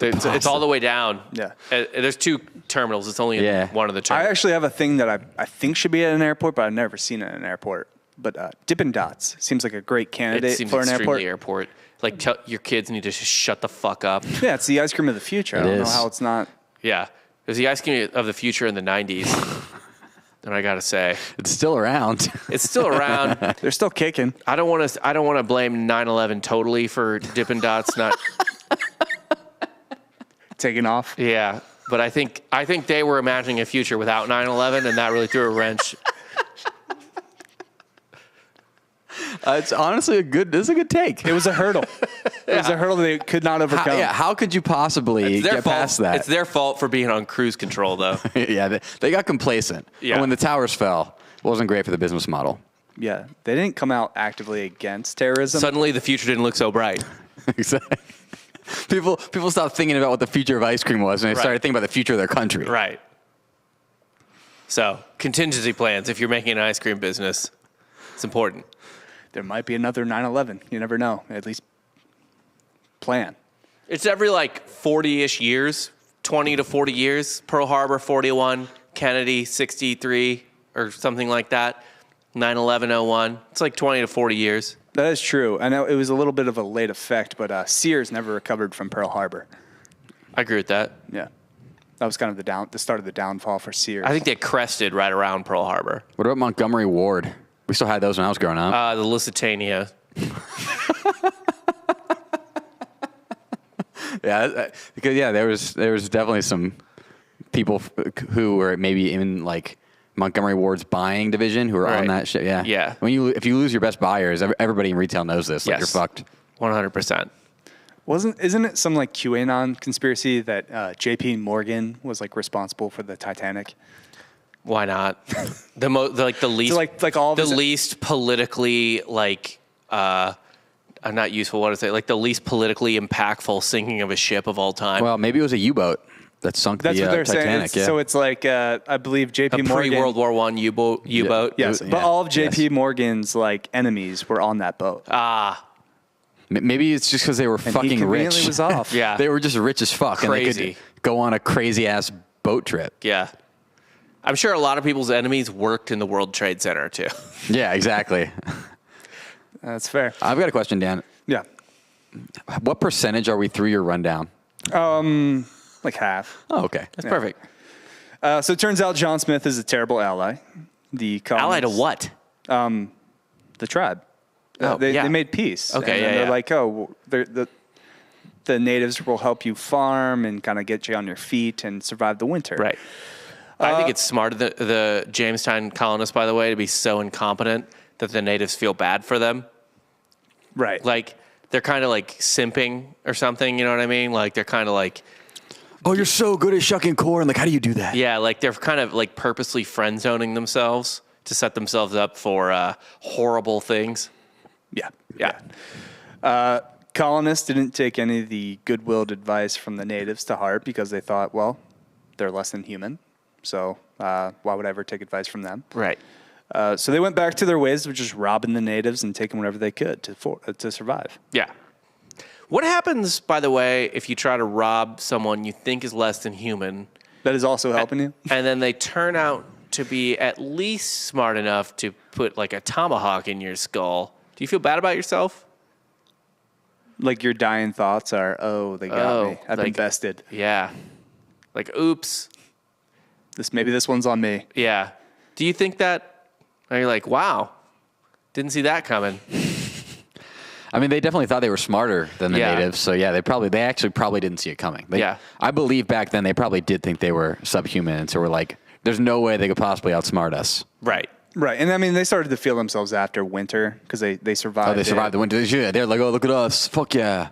It's all the way down. Yeah. There's 2 terminals. It's only in one of the I terminals. actually have a thing that I think should be at an airport, but I've never seen it at an airport. But Dippin' Dots seems like a great It candidate seems for an extremely airport. Like, tell your kids need to just shut the fuck up. Yeah, it's the ice cream of the future. I don't know how it's not. Yeah. It was the ice cream of the future in the 90s. And I got to say, It's still around. it's still around. They're still kicking. I don't want to blame 9/11 totally for Dippin' Dots not Taking off. Yeah, but I think they were imagining a future without 9/11, and that really threw a wrench. It's honestly this is a good take. It was a hurdle. It was a hurdle they could not overcome. How could you possibly It's their get fault. past that? It's their fault for being on cruise control, though. Yeah, they got complacent. Yeah. And when the towers fell, it wasn't great for the business model. Yeah, they didn't come out actively against terrorism. Suddenly, the future didn't look so bright. Exactly. People stopped thinking about what the future of ice cream was, and they started thinking about the future of their country. Right. So, contingency plans. If you're making an ice cream business, it's important. There might be another 9/11. You never know. At least plan. It's every like 40-ish years, 20 to 40 years. Pearl Harbor 41, Kennedy 63, or something like that. 9/11/01. It's like 20 to 40 years. That is true. I know it was a little bit of a late effect, but Sears never recovered from Pearl Harbor. I agree with that. Yeah, that was kind of the start of the downfall for Sears. I think they crested right around Pearl Harbor. What about Montgomery Ward? We still had those when I was growing up. The Lusitania. Yeah, because there was definitely some people who were maybe in like Montgomery Ward's buying division who were on Right. that shit. Yeah, Yeah. If you lose your best buyers, everybody in retail knows this. Like Yes. you're fucked. 100%. Isn't it some like QAnon conspiracy that J.P. Morgan was like responsible for the Titanic? Why not? The least So, like all of the his- least politically not useful. What is it? Like the least politically impactful sinking of a ship of all time. Well, maybe it was a U-boat that sunk That's the what they're Titanic. saying. So it's like I believe J.P. a Morgan. pre-World War I U-boat. Yes, Yeah. but all of J.P. Yes. Morgan's like enemies were on that boat. Maybe it's just because they were And he fucking conveniently rich. was off. Yeah. They were just rich as fuck. Crazy. And they could go on a crazy ass boat trip. Yeah. I'm sure a lot of people's enemies worked in the World Trade Center too. Yeah, exactly. That's fair. I've got a question, Dan. Yeah, What percentage are we through your rundown? like half. Oh, okay. That's perfect. So it turns out John Smith is a terrible ally. The Ally to colonists- what? The tribe. Oh, They yeah. made peace. Okay, and then yeah, they're yeah. like, oh, the natives will help you farm and kind of get you on your feet and survive the winter. Right. I think it's smart of the Jamestown colonists, by the way, to be so incompetent that the natives feel bad for them. Right. Like, they're kind of like simping or something, you know what I mean? Like, they're kind of like, Oh, you're so good at shucking corn. Like, how do you do that? yeah, like they're kind of like purposely friend zoning themselves to set themselves up for horrible things. Yeah. Yeah. Colonists didn't take any of the good-willed advice from the natives to heart because they thought, well, they're less than human. So why would I ever take advice from them? Right. So they went back to their ways of just robbing the natives and taking whatever they could to survive. Yeah. What happens, by the way, if you try to rob someone you think is less than human? That is also helping you? And then they turn out to be at least smart enough to put like a tomahawk in your skull. Do you feel bad about yourself? Like your dying thoughts are, oh, they got me. I've been bested. Yeah. Like, oops. Maybe this one's on me. Yeah. Do you think that? Or you're like, wow, didn't see that coming. I mean, they definitely thought they were smarter than the natives. So yeah, they actually probably didn't see it coming. I believe back then they probably did think they were subhuman, and so we're like, there's no way they could possibly outsmart us. Right. Right. And I mean, they started to feel themselves after winter because they survived. Oh, they survived the winter. Yeah, they're like, oh, look at us. Fuck yeah.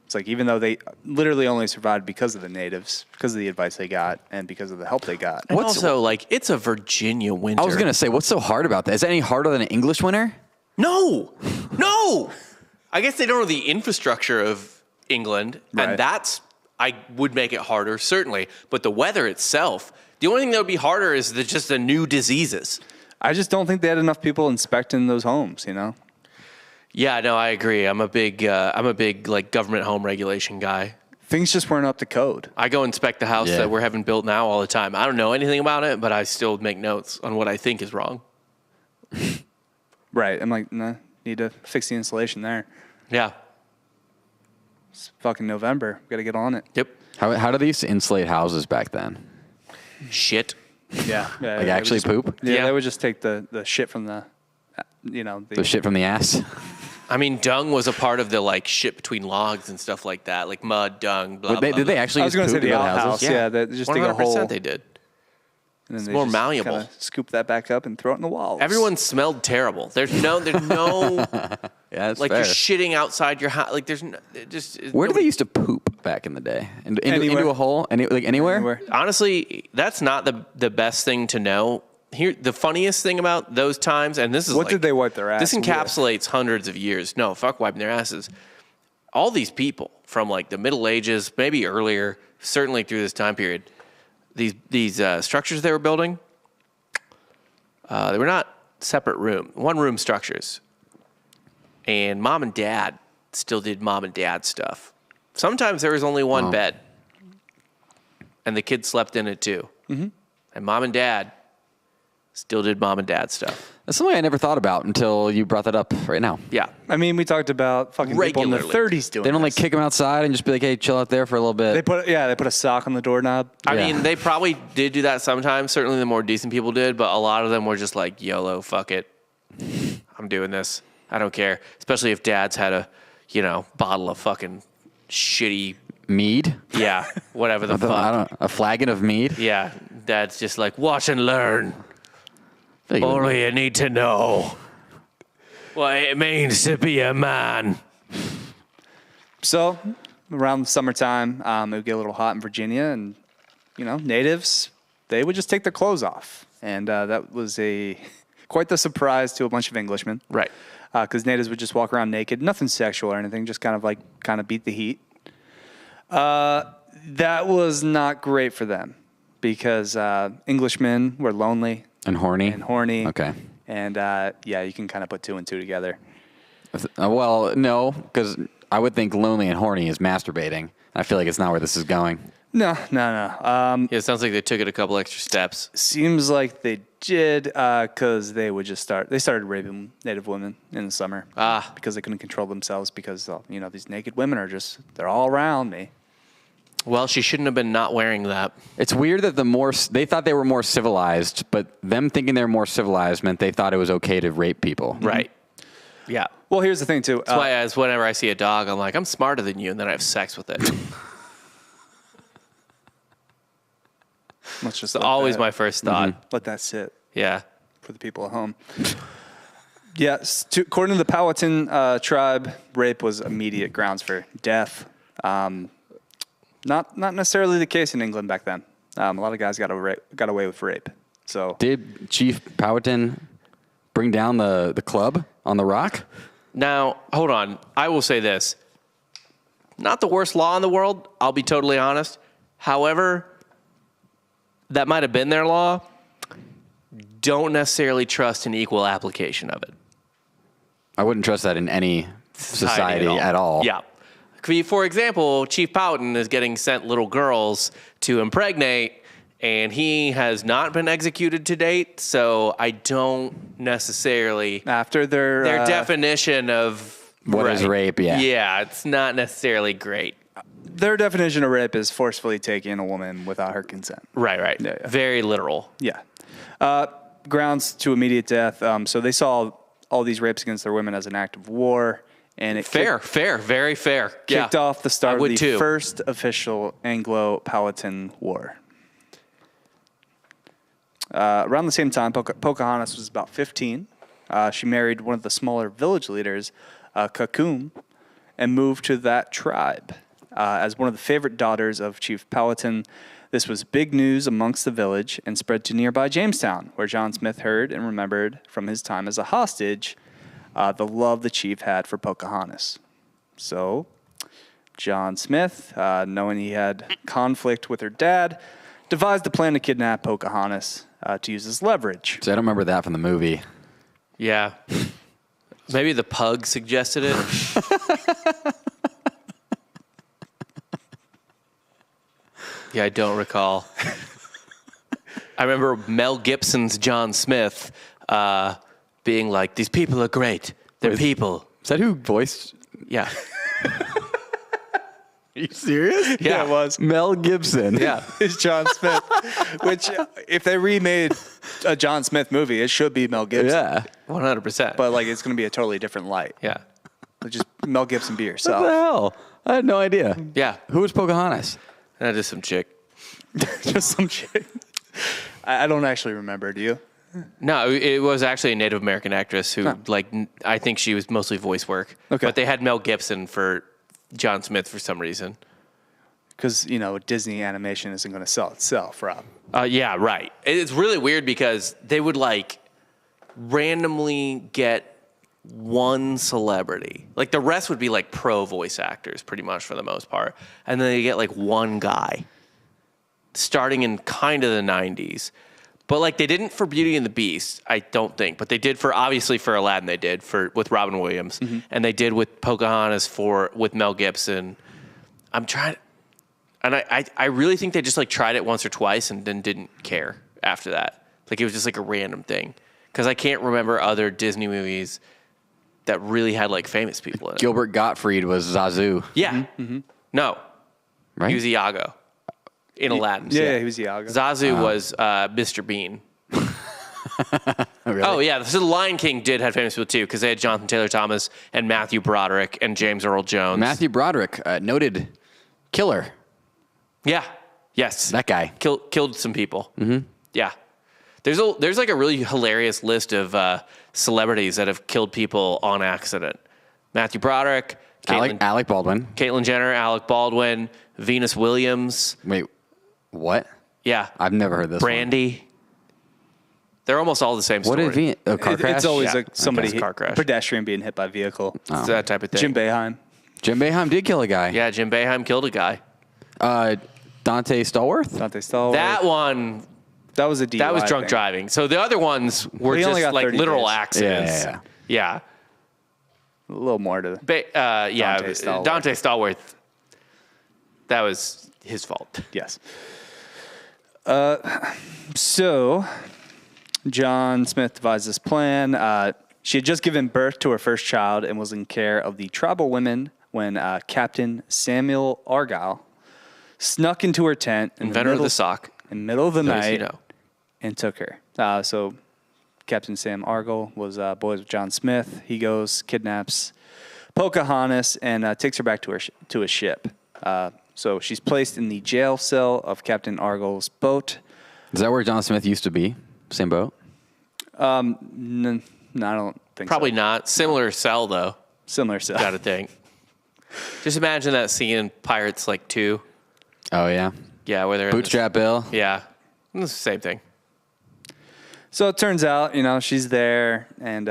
It's like, even though they literally only survived because of the natives, because of the advice they got, and because of the help they got. And also, like, it's a Virginia winter. I was going to say, what's so hard about that? Is that any harder than an English winter? No. I guess they don't know the infrastructure of England, and I would make it harder, certainly. But the weather itself, the only thing that would be harder is just the new diseases. I just don't think they had enough people inspecting those homes, you know? Yeah, no, I agree. I'm a big like government home regulation guy. Things just weren't up to code. I go inspect the house that we're having built now all the time. I don't know anything about it, but I still make notes on what I think is wrong. Right. I'm like, nah, need to fix the insulation there. Yeah. It's fucking November. Got to get on it. Yep. How do they used to insulate houses back then? Shit. Yeah. Like actually poop? Yeah, they would just take the shit from the shit from the ass? I mean, dung was a part of the like shit between logs and stuff like that, like mud, dung, blah, blah. Did they actually I was going to say the outhouse. Yeah, they just dig a hole. 100% they did. And it's then more just malleable. Scoop that back up and throw it in the walls. Everyone smelled terrible. There's no Yeah, that's like fair. you're shitting outside your house. Like there's no, Where did they used to poop back in the day? Into a hole? Anywhere? Honestly, that's not the best thing to know. Here, the funniest thing about those times, and this is what did they wipe their ass? This encapsulates hundreds of years. No, fuck wiping their asses. All these people from like the Middle Ages, maybe earlier, certainly through this time period, these structures they were building, they were not separate one room structures. And mom and dad still did mom and dad stuff. Sometimes there was only one bed, and the kids slept in it too. Mm-hmm. And mom and dad still did mom and dad stuff. That's something I never thought about until you brought that up right now. Yeah. I mean, we talked about fucking people in their 30s doing They don't this. like kick them outside and just be like, hey, chill out there for a little bit. They put a sock on the doorknob. I mean, they probably did do that sometimes. Certainly the more decent people did, but a lot of them were just like, YOLO, fuck it. I'm doing this. I don't care. Especially if dad's had a, bottle of fucking shitty mead? Yeah, whatever the fuck. I don't know, a flagon of mead? Yeah, dad's just like, watch and learn. Only you need to know what it means to be a man. So, around summertime, it would get a little hot in Virginia, and, natives, they would just take their clothes off. And that was quite the surprise to a bunch of Englishmen. Right. Because natives would just walk around naked, nothing sexual or anything, just kind of beat the heat. That was not great for them because Englishmen were lonely. And horny? Okay. And, you can kind of put two and two together. Well, no, because I would think lonely and horny is masturbating. I feel like it's not where this is going. No. It sounds like they took it a couple extra steps. Seems like they did because they started raping native women in the summer. Because they couldn't control themselves because, these naked women they're all around me. Well, she shouldn't have been not wearing that. It's weird that they thought they were more civilized, but them thinking they're more civilized meant they thought it was okay to rape people. Right. Yeah. Well, here's the thing, too. That's why whenever I see a dog, I'm like, I'm smarter than you, and then I have sex with it. Let's just It's always my first thought. Let that sit. Yeah. For the people at home. Yes. According to the Powhatan tribe, rape was immediate grounds for death. Not necessarily the case in England back then. A lot of guys got away with rape. So did Chief Powhatan bring down the club on the rock? Now, hold on. I will say this. Not the worst law in the world, I'll be totally honest. However, that might have been their law. Don't necessarily trust an equal application of it. I wouldn't trust that in any society at all. Yeah. For example, Chief Powhatan is getting sent little girls to impregnate, and he has not been executed to date. So I don't necessarily After their definition of What is rape? Yeah. Yeah, it's not necessarily great. their definition of rape is forcefully taking a woman without her consent. Right. Yeah, yeah. Very literal. Yeah. Grounds to immediate death. So they saw all these rapes against their women as an act of war, and it Fair, very fair. kicked off the start of the too. first official Anglo-Powhatan War. Around the same time, Pocahontas was about 15. She married one of the smaller village leaders, Kakum, and moved to that tribe. As one of the favorite daughters of Chief Powhatan, this was big news amongst the village and spread to nearby Jamestown, where John Smith heard and remembered from his time as a hostage the love the chief had for Pocahontas. So, John Smith, knowing he had conflict with her dad, devised a plan to kidnap Pocahontas to use as leverage. So I don't remember that from the movie. Yeah. Maybe the pug suggested it. Yeah, I don't recall. I remember Mel Gibson's John Smith being like, "These people are great. They're people." Is that who voiced? Yeah. Are you serious? Yeah, it was. Mel Gibson. Yeah. It's John Smith, which if they remade a John Smith movie, it should be Mel Gibson. Yeah. 100%. But like it's going to be a totally different light. yeah. Just Mel Gibson be What the yourself. hell? I had no idea. Yeah. Who was Pocahontas? That is some chick. Just some shit. I don't actually remember. Do you? No, it was actually a Native American actress who, I think she was mostly voice work. Okay. But they had Mel Gibson for John Smith for some reason. Because Disney animation isn't going to sell itself, Rob. Yeah, right. It's really weird because they would randomly get one celebrity. Like the rest would be pro voice actors pretty much for the most part. And then they get one guy starting in kind of the 90s. But they didn't for Beauty and the Beast, I don't think. But they did obviously for Aladdin they did with Robin Williams. Mm-hmm. And they did with Pocahontas with Mel Gibson. I'm trying. And I really think they just tried it once or twice and then didn't care after that. It was just a random thing. Because I can't remember other Disney movies that really had famous people in it. Gilbert Gottfried was Zazu. Yeah. Mm-hmm. No. Right? He was Iago in Aladdin. Yeah, he was Iago. Zazu was Mr. Bean. Really? Oh, yeah. So The Lion King did have famous people, too, because they had Jonathan Taylor Thomas and Matthew Broderick and James Earl Jones. Matthew Broderick, noted killer. Yeah. Yes. That guy. Killed some people. Mm-hmm. Yeah. There's a really hilarious list of celebrities that have killed people on accident. Matthew Broderick, Alec Baldwin. Caitlyn Jenner, Alec Baldwin, Venus Williams. Wait, what? Yeah. I've never heard this Brandy. They're almost all the same story. What is car crash? It's always Yeah. somebody, Okay. Car crash. pedestrian being hit by a vehicle. It's that type of thing. Jim Boeheim. Jim Boeheim did kill a guy. Yeah, Jim Boeheim killed a guy. Dante Stallworth? Dante Stallworth. That one, That was a DUI that was drunk thing. driving. So the other ones were He only just got 30 literal days. accidents. Yeah. A little more to Yeah, Dante Stallworth. Dante Stallworth. That was his fault. Yes. So, John Smith devised this plan. She had just given birth to her first child and was in care of the tribal women when Captain Samuel Argyle snuck into her tent Inventor of the sock. in the middle of the Those night you know. and took her. So, Captain Sam Argyle was boys with John Smith. He goes, kidnaps Pocahontas, and takes her back to his ship. So she's placed in the jail cell of Captain Argyle's boat. Is that where John Smith used to be? Same boat? No, I don't think Probably so. not. Similar cell, though. Similar cell. Gotta think. Just imagine that scene in Pirates 2. Oh, yeah. Yeah, where they're in Bootstrap Bill? Yeah. It's the same thing. So it turns out, she's there, and,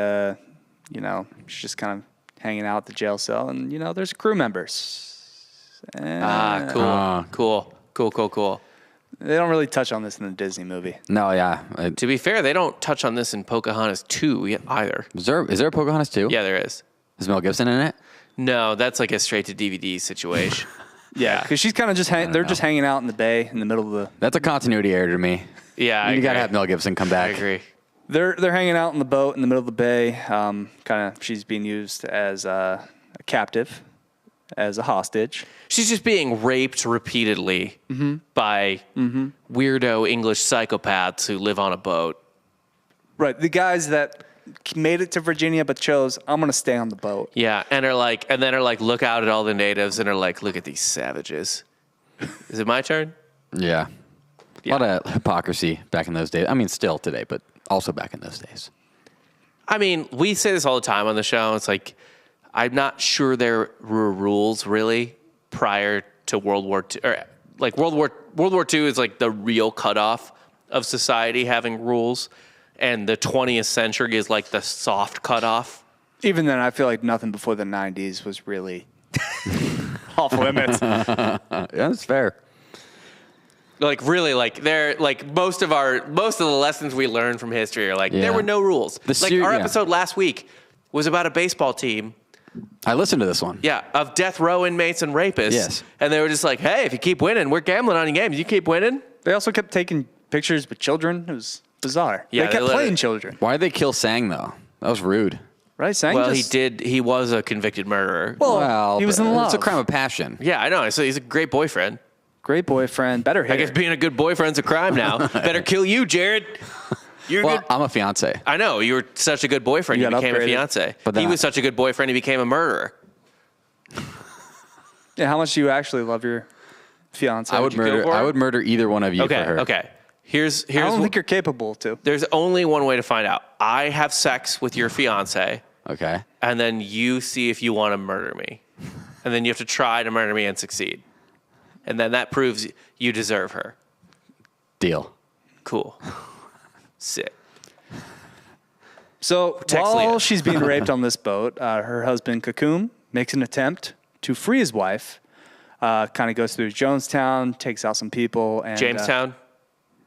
she's just kind of hanging out at the jail cell, and, there's crew members. Cool. They don't really touch on this in the Disney movie. No, yeah. To be fair, they don't touch on this in Pocahontas 2 either. Is there a Pocahontas too? Yeah, there is. Is Mel Gibson in it? No, that's like a straight to DVD situation. Yeah, because she's kind of just they're just hanging out in the bay in the middle of the. That's a continuity error to me. Yeah, You got to have Mel Gibson come I back. agree. They're hanging out in the boat in the middle of the bay. Kind of, she's being used as a captive, as a hostage. She's just being raped repeatedly by weirdo English psychopaths who live on a boat. Right, the guys that made it to Virginia but chose, I'm gonna stay on the boat. Yeah, and then are like, look out at all the natives and are like, look at these savages. Is it my turn? Yeah. A lot of hypocrisy back in those days. I mean, still today, but also back in those days. I mean, we say this all the time on the show. It's like, I'm not sure there were rules really prior to World War II. Or like World War II is like the real cutoff of society having rules, and the 20th century is like the soft cutoff. Even then, I feel like nothing before the 90s was really off limits. Yeah, that's fair. Like really, like they're like most of the lessons we learn from history are like there were no rules. Our episode last week was about a baseball team. I listened to this one. Yeah, of death row inmates and rapists. Yes. And they were just like, hey, if you keep winning, we're gambling on your games. You keep winning. They also kept taking pictures with children. It was bizarre. Yeah, they kept playing children. Why did they kill Sang, though? That was rude. Right? Sang Well, he was a convicted murderer. Well, he was in love. It's a crime of passion. Yeah, I know. So he's a great boyfriend. Great boyfriend. Better hair. I guess being a good boyfriend's a crime now. Better kill you, Jared. You're Well, good. I'm a fiance. I know. You were such a good boyfriend. You got became upgraded. a fiance. But then he was such a good boyfriend. He became a murderer. Yeah, how much do you actually love your fiance? I would murder either one of you for her. Okay. Here's I don't think you're capable to. There's only one way to find out. I have sex with your fiance, Okay. and then you see if you want to murder me. And then you have to try to murder me and succeed. And then that proves you deserve her. Deal. Cool. Sick. So Text while Leah. she's being raped on this boat, her husband Kakum makes an attempt to free his wife. Kind of goes through Jonestown, takes out some people. And, Jamestown?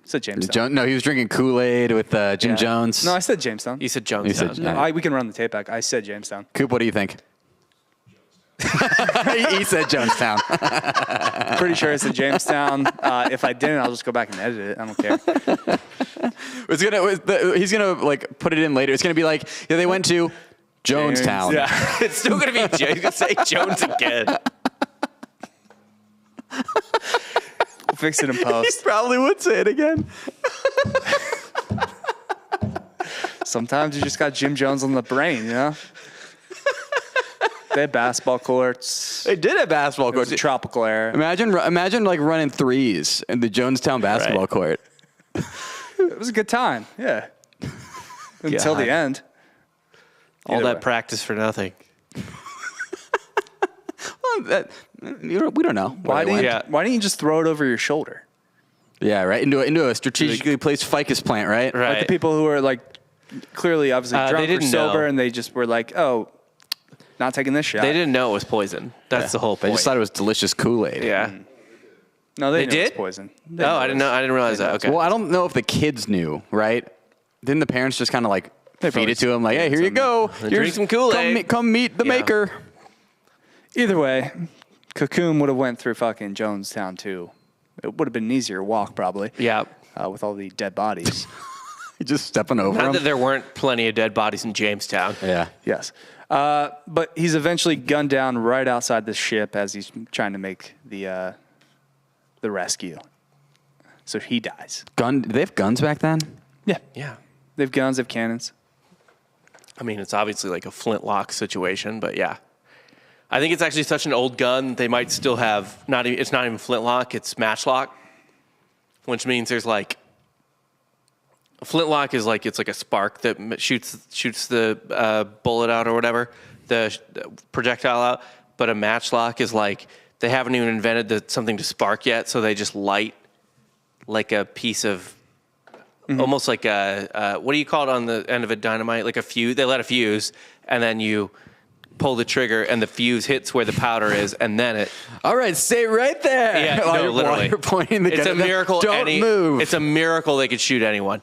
said Jamestown. No, he was drinking Kool-Aid with Jim Jones. No, I said Jamestown. You said Jonestown. You said- No, we can run the tape back. I said Jamestown. Coop, what do you think? He said Jonestown. Pretty sure I said Jamestown. If I didn't, I'll just go back and edit it. I don't care. He's gonna like put it in later. It's gonna be like they went to Jonestown. Yeah. It's still going to be He's going to say Jones again. We'll fix it in He post. probably would say it again. Sometimes you just got Jim Jones on the brain, you know? They had basketball courts. They did have basketball It was courts. a tropical era. Imagine like running threes in the Jonestown basketball Right. court. It was a good time, yeah. Until the end. All Either that way. practice for nothing. Well, we don't know. Why where they didn't went. why didn't you just throw it over your shoulder? Yeah, right. Into a strategically placed ficus plant, right? Right. Like the people who were like clearly, obviously They drunk or didn't sober, know. and they just were like, "Oh, not taking this shot." They didn't know it was poison. That's the whole They point. just thought it was delicious Kool-Aid. Yeah. No, they They knew it was did? poison. Oh, I didn't know. I didn't realize that. Okay. Well, I don't know if the kids knew, right? Didn't the parents just kind of like feed probably it to them, like, "Hey, here you go. Drink Here's some Kool-Aid." Come meet the Yeah. maker." Either way, Cocoon would have went through fucking Jonestown too. It would have been an easier walk probably. Yeah. With all the dead bodies. Just stepping over Not them. that there weren't plenty of dead bodies in Jamestown. Yeah. Yes. But he's eventually gunned down right outside the ship as he's trying to make the rescue. So he dies. Did they have guns back then? Yeah. Yeah. They have guns, they have cannons. I mean, it's obviously like a flintlock situation, but yeah. I think it's actually such an old gun, they might still have, it's not even flintlock, it's matchlock, which means there's like, a flintlock is like, it's like a spark that shoots the bullet out or whatever, the projectile out, but a matchlock is like, they haven't even invented something to spark yet, so they just light like a piece of, almost like a, what do you call it on the end of a dynamite? Like a fuse, they let a fuse, and then you pull the trigger, and the fuse hits where the powder is, and then it. All right, stay right there. Yeah, While no, you're- literally. While you're pointing the It's gun. a miracle. Don't move. It's a miracle they could shoot anyone.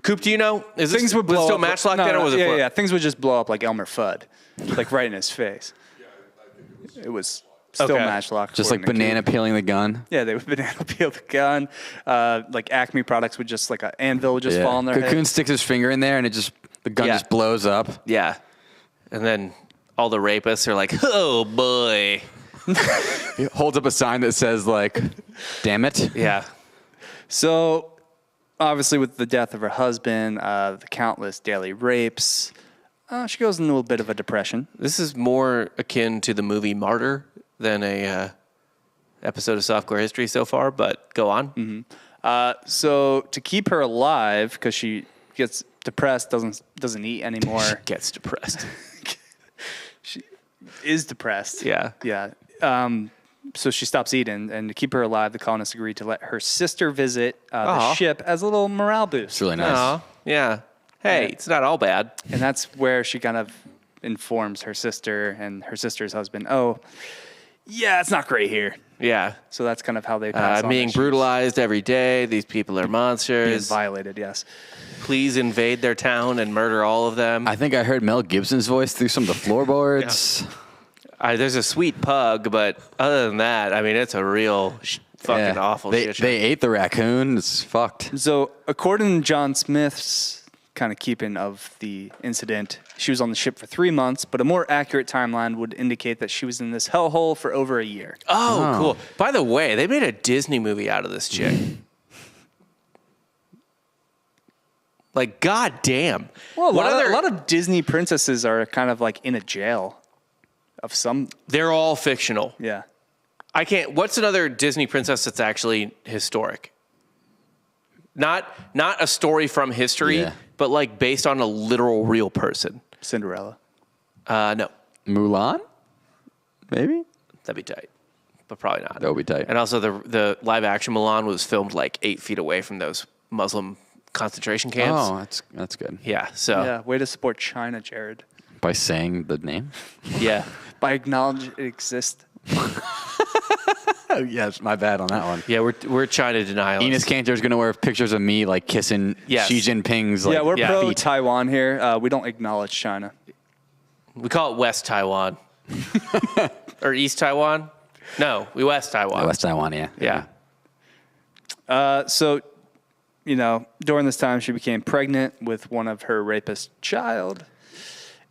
Coop, do you know? Is Things would blow still up. matchlock No, then, or was it? yeah, things would just blow up like Elmer Fudd, like right in his face. It was still Okay. Matchlock. Just like according to banana Q. peeling the gun. Yeah, they would banana peel the gun. Like Acme products would just like an anvil would just fall on their Cocoon head. sticks his finger in there and the gun Yeah. just blows up. Yeah. And then all the rapists are like, oh boy. He holds up a sign that says like, damn it. Yeah. So, obviously, with the death of her husband, the countless daily rapes, she goes into a bit of a depression. This is more akin to the movie Martyr than a episode of Softcore history so far, but go on. Mm-hmm. So, to keep her alive, because she gets depressed, doesn't eat anymore. Gets depressed. She is depressed. Yeah. Yeah. So she stops eating, and to keep her alive, the colonists agreed to let her sister visit the Aw. ship as a little morale boost. It's really nice. Aw, yeah. Hey, Yeah. it's not all bad. And that's where she kind of informs her sister and her sister's husband, oh, yeah, it's not great here. Yeah. So that's kind of how they pass on Being that she's brutalized every day. These people are being monsters. violated, yes. Please invade their town and murder all of them. I think I heard Mel Gibson's voice through some of the floorboards. There's a sweet pug, but other than that, I mean, it's a real fucking awful they, shit show. They ate the raccoon. It's fucked. So according to John Smith's kind of keeping of the incident, she was on the ship for 3 months, but a more accurate timeline would indicate that she was in this hellhole for over a year. Oh, cool. By the way, they made a Disney movie out of this chick. Like, goddamn. Well, a What other? lot of Disney princesses are kind of like in a jail of some, They're all fictional. yeah. I can't. What's another Disney princess that's actually historic? Not a story from history, Yeah. but like based on a literal real person. Cinderella. No, Mulan? Maybe? that'd be tight, but probably not. That would be tight. And also, the live action Mulan was filmed like 8 feet away from those Muslim concentration camps. Oh, that's good. Yeah. So Yeah, way to support China, Jared. By saying the name? yeah. By acknowledging it exists. Oh, yes, my bad on that one. Yeah, we're China denialists. Enos Cantor's going to wear pictures of me like kissing Yes. Xi Jinping's like, Yeah, we're yeah. pro feet. Taiwan here. We don't acknowledge China. We call it West Taiwan. Or East Taiwan? No, we West Taiwan. West Taiwan, yeah. Yeah. So, during this time, she became pregnant with one of her rapist child.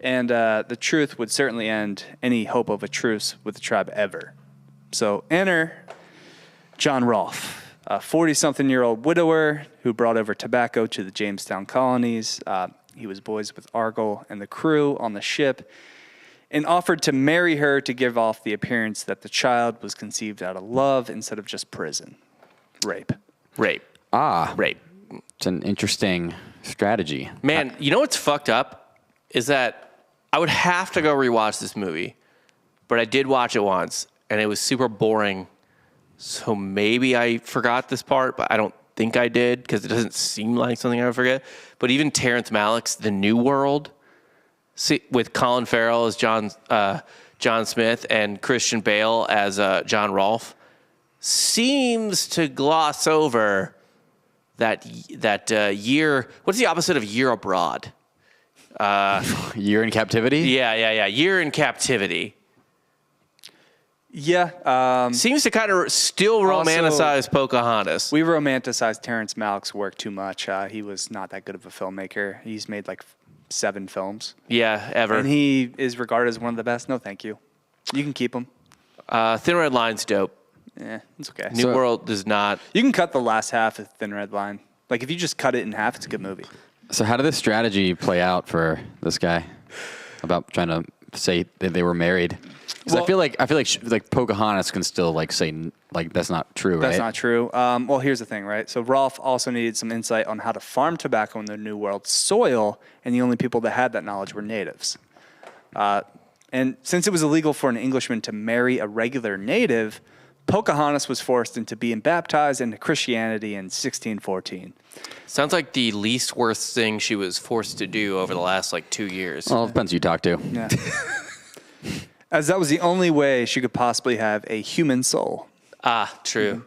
And the truth would certainly end any hope of a truce with the tribe ever. So enter John Rolfe, a 40-something-year-old widower who brought over tobacco to the Jamestown colonies. He was boys with Argyle and the crew on the ship and offered to marry her to give off the appearance that the child was conceived out of love instead of just prison. Rape. Rape. Rape. It's an interesting strategy. Man, you know what's fucked up? Is that I would have to go rewatch this movie, but I did watch it once, and it was super boring. So maybe I forgot this part, but I don't think I did because it doesn't seem like something I would forget. But even Terrence Malick's The New World, with Colin Farrell as John Smith and Christian Bale as John Rolfe, seems to gloss over that year. What's the opposite of year abroad? Year in captivity? Yeah. Year in captivity. Yeah. Seems to kind of still romanticize Pocahontas. We romanticize Terrence Malick's work too much. He was not that good of a filmmaker. He's made like 7 films. Yeah, ever. And he is regarded as one of the best. No, thank you. You can keep him. Thin Red Line's dope. Yeah, it's okay. New World does not. You can cut the last half of Thin Red Line. Like, if you just cut it in half, it's a good movie. So how did this strategy play out for this guy about trying to say that they were married? Because I feel like Pocahontas can still like say like that's not true, right? That's not true. Well, here's the thing, right? So Rolfe also needed some insight on how to farm tobacco in the New World soil, and the only people that had that knowledge were natives. And since it was illegal for an Englishman to marry a regular native, Pocahontas was forced into being baptized into Christianity in 1614. Sounds like the least worst thing she was forced to do over the last like 2 years. Well, it depends who you talk to. Yeah. As that was the only way she could possibly have a human soul. True.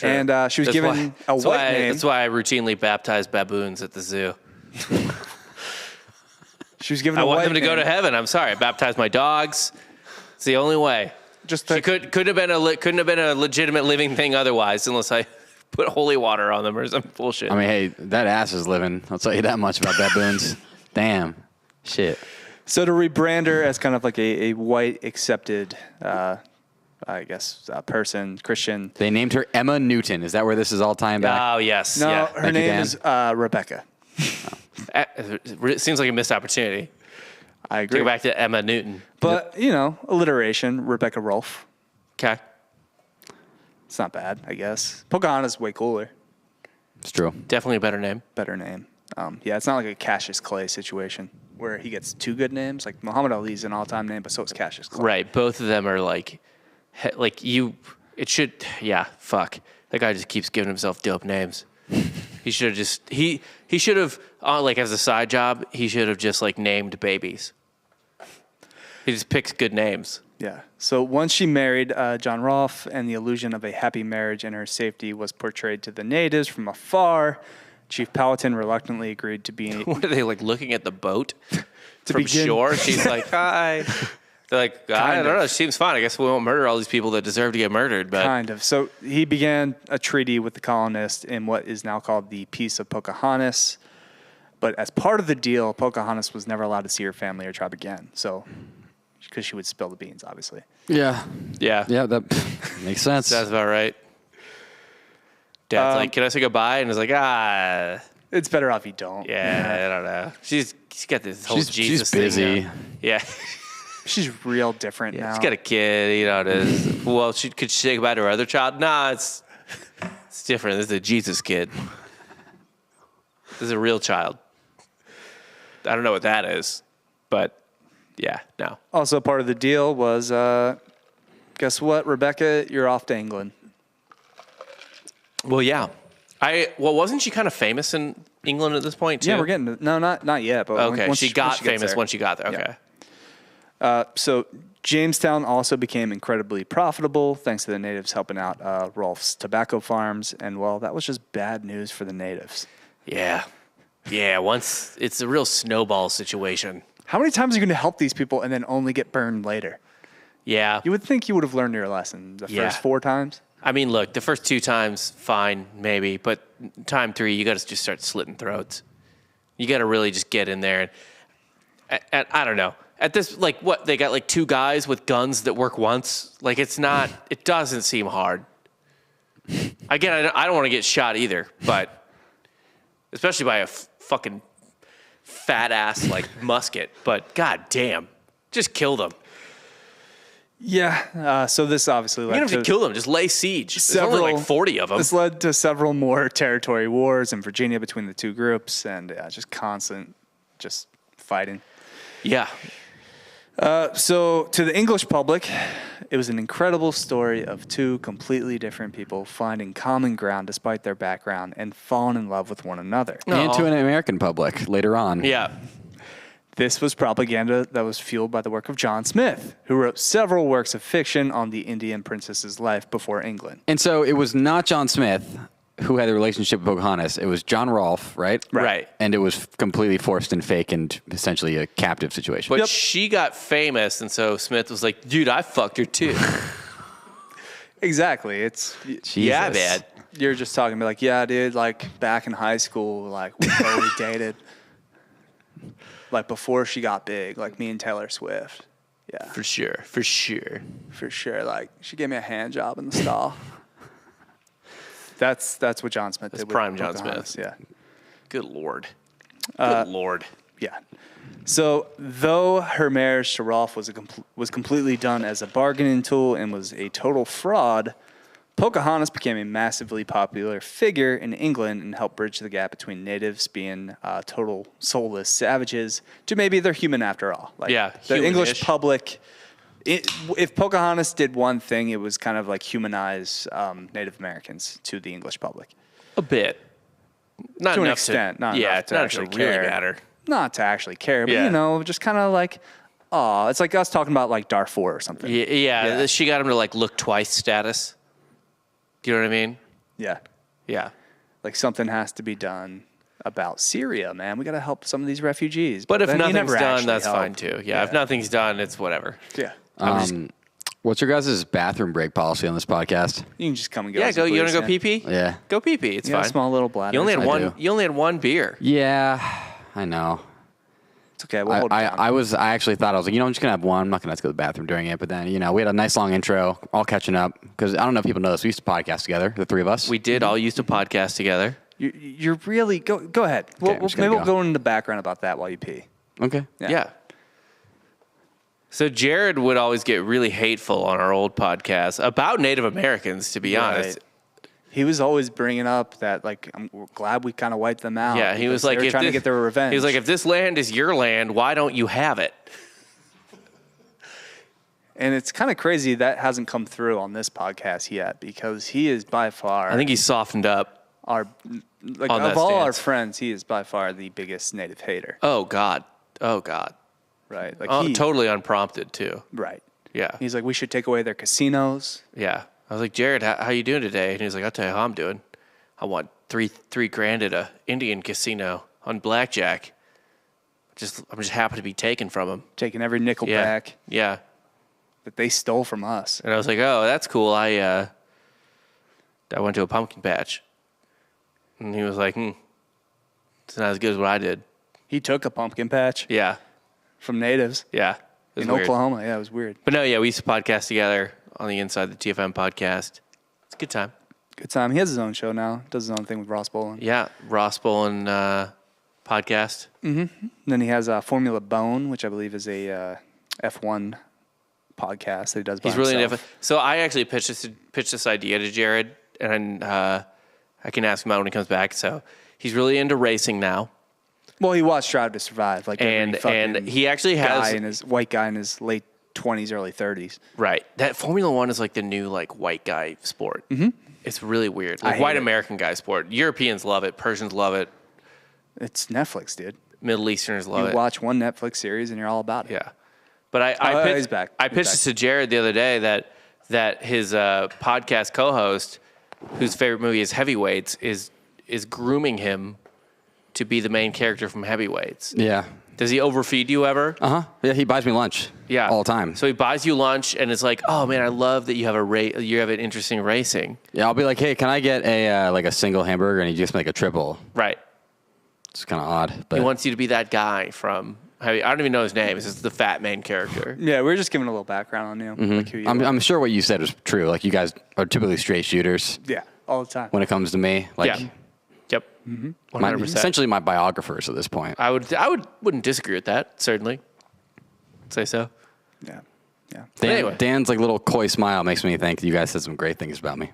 And she was given a white name. That's why I routinely baptize baboons at the zoo. She was given I a want white them to go name. to heaven. I'm sorry. I baptize my dogs. It's the only way. Just She couldn't have been a legitimate living thing otherwise, unless I put holy water on them or some bullshit. I mean, hey, that ass is living. I'll tell you that much about baboons. Damn. Shit. So to rebrand her as kind of like a white accepted, I guess, person, Christian. They named her Emma Newton. Is that where this is all tying back? Oh, yes. No, Yeah. her name is Rebecca. It seems like a missed opportunity. I agree. Go back to Emma Newton. But, alliteration, Rebecca Rolfe. Okay. It's not bad, I guess. Pocahontas is way cooler. It's true. Definitely a better name. Better name. It's not like a Cassius Clay situation where he gets two good names. Like Muhammad Ali's an all-time name, but so is Cassius Clay. Right. Both of them are like you. It should. Yeah. Fuck. That guy just keeps giving himself dope names. He should have just he should have like as a side job. He should have just like named babies. He just picks good names. Yeah. So once she married John Rolfe, and the illusion of a happy marriage and her safety was portrayed to the natives from afar, Chief Powhatan reluctantly agreed to be. What are they like looking at the boat from begin- shore? She's like, hi. They're like, I don't know. She seems fine. I guess we won't murder all these people that deserve to get murdered. But Kind of. So he began a treaty with the colonists in what is now called the Peace of Pocahontas. But as part of the deal, Pocahontas was never allowed to see her family or tribe again. So, because she would spill the beans, obviously. Yeah. yeah, Yeah, that makes sense. that's about right. Dad's like, can I say goodbye? And he's like, It's better off you don't. yeah, I don't know. She's got this whole She's Jesus busy. thing now. Yeah. She's real different now. She's got a could you know, it is. Well, could she say goodbye to her other child? Nah, it's different. This is a Jesus kid. This is a real child. I don't know what that is, but yeah, no. Also, part of the deal was, guess what, Rebecca? You're off to England. Well, yeah. Wasn't she kind of famous in England at this point too? Yeah, we're getting to, no, not yet. But Okay, once she got once gets famous there. when she got there. Okay. So Jamestown also became incredibly profitable thanks to the natives helping out Rolfe's tobacco farms. And, well, that was just bad news for the natives. Yeah. Yeah, once it's a real snowball situation. How many times are you going to help these people and then only get burned later? Yeah. You would think you would have learned your lesson the Yeah. first 4 times. I mean, look, the first 2 times, fine, maybe. But time 3, you got to just start slitting throats. You got to really just get in there. And I don't know. At this, like, what? They got, like, 2 guys with guns that work once? Like, it's not, it doesn't seem hard. Again, I don't want to get shot either, but especially by a fucking fat-ass, like, musket. But, god damn, just kill them. Yeah. So this obviously You led don't have to to kill them. Just lay siege. There's only like 40 of them. This led to several more territory wars in Virginia between the 2 groups and just constant just fighting. Yeah. So to the English public, it was an incredible story of 2 completely different people finding common ground despite their background and falling in love with one another. And to an American public later on. Yeah. This was propaganda that was fueled by the work of John Smith, who wrote several works of fiction on the Indian princess's life before England. And so it was not John Smith who had a relationship with Pocahontas. It was John Rolfe, right? Right. And it was completely forced and fake and essentially a captive situation. But she got famous, and so Smith was like, dude, I fucked her too. Exactly. It's Jesus. Yeah, man. You're just talking about like, yeah, dude, like back in high school, like we totally dated. Like before she got big, like me and Taylor Swift. Yeah. For sure. For sure. For sure. Like she gave me a hand job in the stall. That's what John Smith did. That's with prime John Pocahontas. Smith. Yeah. Good Lord. Good Lord. Yeah. So though her marriage to Rolfe was completely done as a bargaining tool and was a total fraud, Pocahontas became a massively popular figure in England and helped bridge the gap between natives being total soulless savages to maybe they're human after all. Like Yeah, the human-ish. English public. If Pocahontas did one thing, it was kind of like humanize Native Americans to the English public. A bit. Not To an enough extent, not yeah, enough to not actually to really care. matter. Not to actually care, but Yeah. just kind of like, oh, it's like us talking about like Darfur or something. Yeah, she got him to like look twice status. Do you know what I mean? Yeah. Yeah. Like something has to be done about Syria, man. We got to help some of these refugees. But if then you nothing's never done, actually that's help. fine too. Yeah, if nothing's done, it's whatever. Yeah. What's your guys' bathroom break policy on this podcast? You can just come and go. Yeah, as you You want to please, go pee pee? Yeah. Go pee pee. It's You got a fine. small little bladder. You only had I one. do. You only had one beer. Yeah, I know. It's okay. We'll hold it down. I actually thought, I was like, I'm just going to have one. I'm not going to have to go to the bathroom during it. But then, we had a nice long intro, all catching up. Because I don't know if people know this. We used to podcast together, the three of us. We did all used to podcast together. You're really go ahead. I'm just gonna Maybe we'll go. go into the background about that while you pee. Okay. Yeah. So Jared would always get really hateful on our old podcast about Native Americans, to be honest. He was always bringing up that, like, we're glad we kind of wiped them out. Yeah, he was because like, they were trying to get their revenge. He was like, if this land is your land, why don't you have it? and it's kind of crazy that hasn't come through on this podcast yet, because he is by far, I think he's softened up. of that all our stance. friends, he is by far the biggest Native hater. Oh God. Right? Like Totally unprompted too. Right. Yeah. He's like, we should take away their casinos. Yeah. I was like, Jared, how you doing today? And he's like, I'll tell you how I'm doing. I want $3,000 at a Indian casino on blackjack. I'm just happy to be taken from him. Taking every nickel Yeah. back Yeah. that they stole from us. And I was like, oh, that's cool. I went to a pumpkin patch. And he was like, it's not as good as what I did. He took a pumpkin patch Yeah. from natives Yeah. It was in weird. Oklahoma. Yeah, it was weird. But no, yeah, we used to podcast together on the Inside the TFM podcast. It's a good time. Good time. He has his own show now. Does his own thing with Ross Bolin. Yeah. Ross Bolin podcast. And then he has Formula Bone, which I believe is a F1 podcast that he does by He's really himself. into. So I actually pitched this idea to Jared, and I can ask him out when he comes back. So he's really into racing now, Well, he watched Drive to Survive, like and every fucking he actually has white guy in his late 20s, early 30s. right. That Formula One is like the new like white guy sport. Mm-hmm. It's really weird. Like hate white it. American guy sport. Europeans love it. Persians love it. It's Netflix, dude. Middle Easterners love You it. watch one Netflix series and you're all about it. Yeah. But I pitched, he's back. I He's pitched back. this to Jared the other day that his podcast co-host, whose favorite movie is Heavyweights, is grooming him to be the main character from Heavyweights. Yeah. Does he overfeed you ever? Uh-huh. Yeah, he buys me lunch. Yeah, All the time. So he buys you lunch, and it's like, oh man, I love that you have you have an interesting racing. Yeah, I'll be like, hey, can I get a single hamburger? And he just make a triple. Right. It's kind of odd. But He wants you to be that guy from I don't even know his name. It's just the fat main character. Yeah, we were just giving a little background on you. Like who you are. I'm sure what you said was true. Like, you guys are typically straight shooters Yeah, all the time. when it comes to me. Like, Yeah. Yep. 100%. essentially my biographers at this point. I wouldn't disagree with that. Certainly. Say so. Yeah. Yeah. Anyway. Dan's like little coy smile makes me think you guys said some great things about me.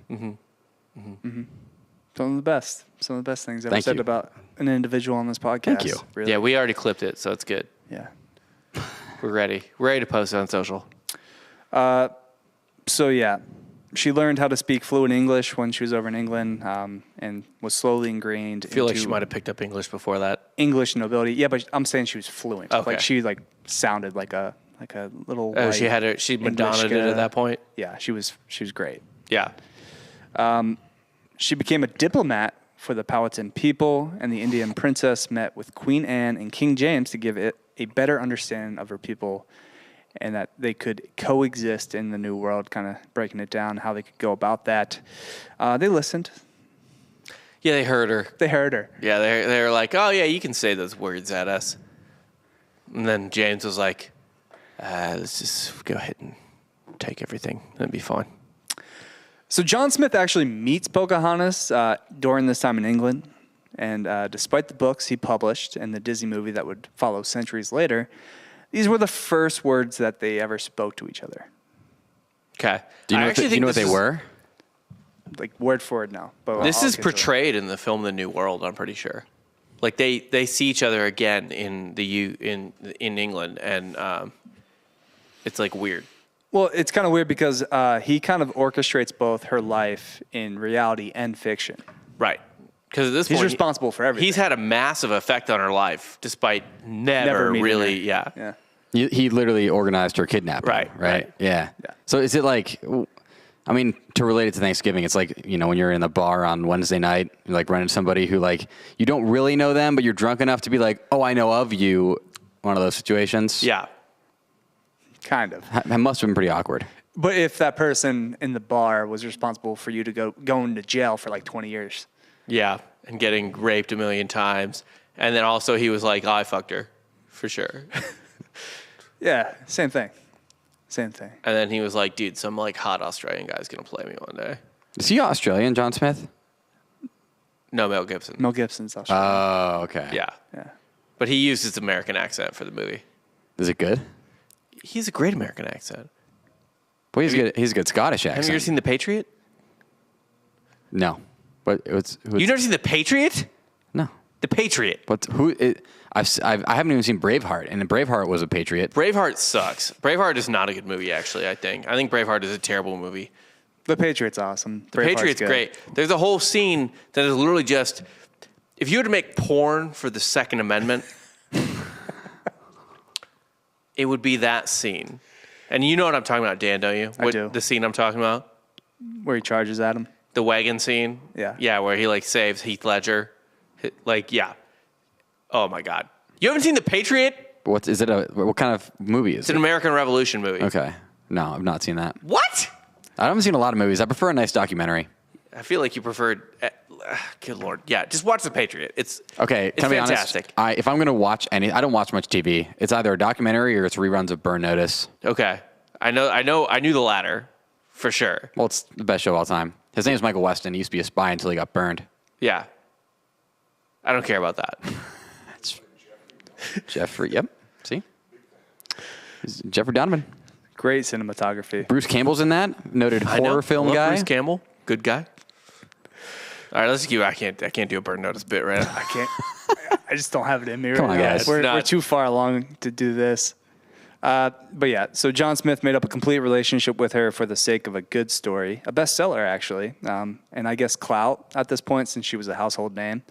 Some of the best. Some of the best things ever Thank said you. about an individual on this podcast. Thank you. Really. Yeah, we already clipped it, so it's good. Yeah. We're ready. We're ready to post it on social. So yeah, she learned how to speak fluent English when she was over in England, and was slowly ingrained I feel like into she might have picked up English before that. English nobility. Yeah, but I'm saying she was fluent. Okay. Like she sounded like a little. Oh, white she Madonna'd it Englishka. at that point. Yeah, she was great. Yeah. She became a diplomat for the Powhatan people, and the Indian princess met with Queen Anne and King James to give it a better understanding of her people, and that they could coexist in the New World, kind of breaking it down, how they could go about that. They listened. Yeah, they heard her. They heard her. Yeah, they're like, oh yeah, you can say those words at us. And then James was like, let's just go ahead and take everything. That'd be fine. So John Smith actually meets Pocahontas during this time in England, and despite the books he published and the Disney movie that would follow centuries later, these were the first words that they ever spoke to each other. Okay. Do you know what they were? Like word for word now. But This I'll is get to it. portrayed in the film The New World, I'm pretty sure. Like they see each other again in England, and it's like weird. Well, it's kind of weird because he kind of orchestrates both her life in reality and fiction. Right. Because at this He's point, responsible for everything. He's had a massive effect on her life, despite never meeting really, her. yeah. Yeah. He literally organized her kidnapping. Right. Yeah. Yeah. So is it like, I mean, to relate it to Thanksgiving, it's like, when you're in the bar on Wednesday night, you like run into somebody who like, you don't really know them, but you're drunk enough to be like, oh, I know of you. One of those situations. Yeah. Kind of. That must have been pretty awkward. But if that person in the bar was responsible for you to going to jail for like 20 years. Yeah, and getting raped a million times. And then also he was like, oh, I fucked her, for sure. Yeah, same thing. Same thing. And then he was like, dude, some like hot Australian guy's going to play me one day. Is he Australian, John Smith? No, Mel Gibson. Mel Gibson's Australian. Oh, okay. Yeah. Yeah. But he used his American accent for the movie. Is it good? He's a great American accent. Well, he's a good Scottish accent. Have you ever seen The Patriot? No. But You've never seen The Patriot? No. The Patriot. But I haven't even seen Braveheart, and Braveheart was a patriot. Braveheart sucks. Braveheart is not a good movie, actually, I think. I think Braveheart is a terrible movie. The Patriot's awesome. The Patriot's great. There's a whole scene that is literally just, if you were to make porn for the Second Amendment, it would be that scene. And you know what I'm talking about, Dan, don't you? I do. The scene I'm talking about? Where he charges at him. The wagon scene? Yeah. Yeah, where he like saves Heath Ledger. Like, yeah. Oh my God. You haven't seen The Patriot? What kind of movie is It's it? an American Revolution movie. Okay. No, I've not seen that. What? I haven't seen a lot of movies. I prefer a nice documentary. I feel like you preferred. Good Lord. Yeah, just watch The Patriot. It's Okay, It's can I be fantastic. honest? If I'm going to watch I don't watch much TV. It's either a documentary or it's reruns of Burn Notice. Okay. I knew the latter for sure. Well, it's the best show of all time. His name is Michael Weston. He used to be a spy until he got burned. Yeah. I don't care about that. Jeffrey, yep. See? He's Jeffrey Donovan. Great cinematography. Bruce Campbell's in that. Noted I know. horror film Love guy. Bruce Campbell. Good guy. All right, let's keep. I can't do a Burn Notice bit right now. I can't. I just don't have it in me Come right on, now. guys. We're too far along to do this. But yeah, so John Smith made up a complete relationship with her for the sake of a good story, a bestseller actually, and I guess clout at this point since she was a household name.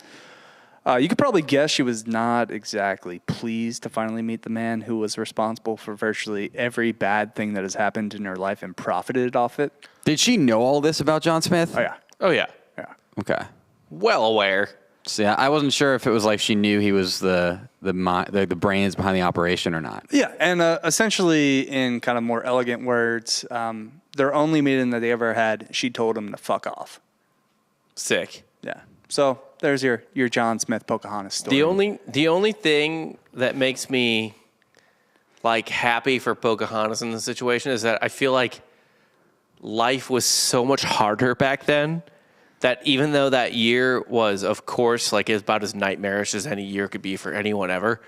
You could probably guess she was not exactly pleased to finally meet the man who was responsible for virtually every bad thing that has happened in her life and profited off it. Did she know all this about John Smith? Oh yeah, Oh yeah. yeah. Okay. Well aware. So yeah, I wasn't sure if it was like she knew he was the brains behind the operation or not. Yeah, and essentially, in kind of more elegant words, their only meeting that they ever had, she told him to fuck off. Sick. Yeah. So there's your John Smith Pocahontas story. The only thing that makes me like happy for Pocahontas in this situation is that I feel like life was so much harder back then that even though that year was, of course, like about as nightmarish as any year could be for anyone ever,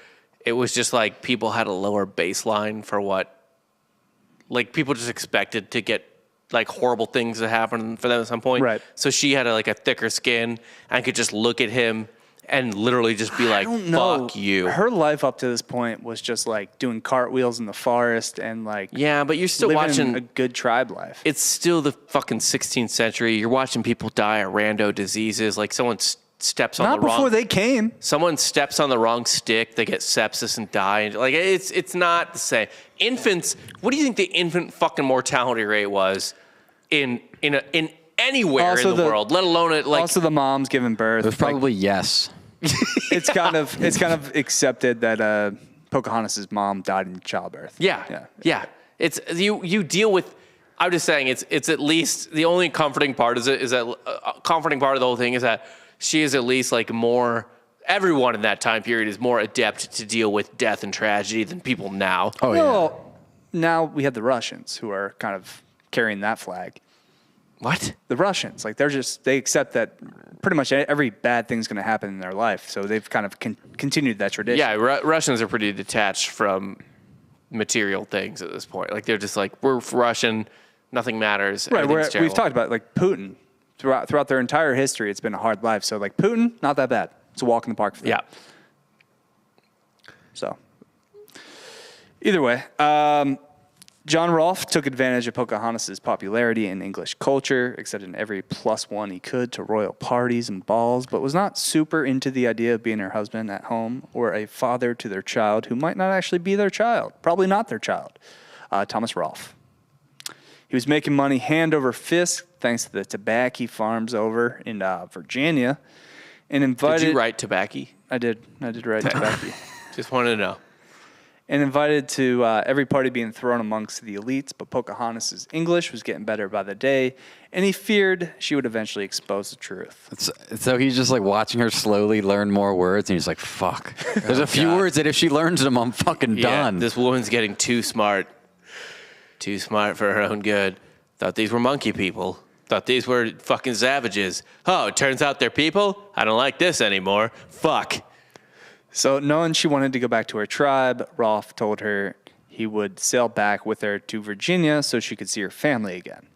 it was just like people had a lower baseline for what, like people just expected to get like horrible things to happen for them at some point. Right. So she had a thicker skin and could just look at him and literally just be like, fuck you. Her life up to this point was just like doing cartwheels in the forest and like Yeah, but you're still living watching a good tribe life. It's still the fucking 16th century. You're watching people die of rando diseases. Like someone steps on Not the wrong. before they came. Someone steps on the wrong stick, they get sepsis and die. Like it's not the same. Infants. What do you think the infant fucking mortality rate was in anywhere Also in the world? Let alone it like. Also, the mom's giving birth. It was probably yes. It's kind of accepted that Pocahontas' mom died in childbirth. Yeah. It's you deal with. I'm just saying it's at least the only comforting part is that comforting part of the whole thing is that she is at least like more. Everyone in that time period is more adept to deal with death and tragedy than people now. Oh yeah. Well, now we have the Russians who are kind of carrying that flag. What? The Russians, like they accept that pretty much every bad thing's going to happen in their life. So they've kind of continued that tradition. Yeah, Russians are pretty detached from material things at this point. Like they're just like, we're Russian, nothing matters. Right. Everything's We've terrible. talked about like Putin throughout their entire history. It's been a hard life. So like Putin, not that bad. It's a walk in the park for them. Yeah. So either way, John Rolfe took advantage of Pocahontas' popularity in English culture, accepting every +1 he could to royal parties and balls, but was not super into the idea of being her husband at home or a father to their child who might not actually be their child, probably not their child, Thomas Rolfe. He was making money hand over fist thanks to the tobacco farms over in Virginia, and invited. Did you write tobacco? I did write tobacco. Just wanted to know. and invited to every party being thrown amongst the elites. But Pocahontas' English was getting better by the day, and he feared she would eventually expose the truth. So he's just like watching her slowly learn more words, and he's like, fuck. There's a few words that if she learns them, I'm fucking done. This woman's getting too smart. Too smart for her own good. Thought these were monkey people. Thought these were fucking savages. Oh, it turns out they're people? I don't like this anymore. Fuck. So knowing she wanted to go back to her tribe, Rolfe told her he would sail back with her to Virginia so she could see her family again.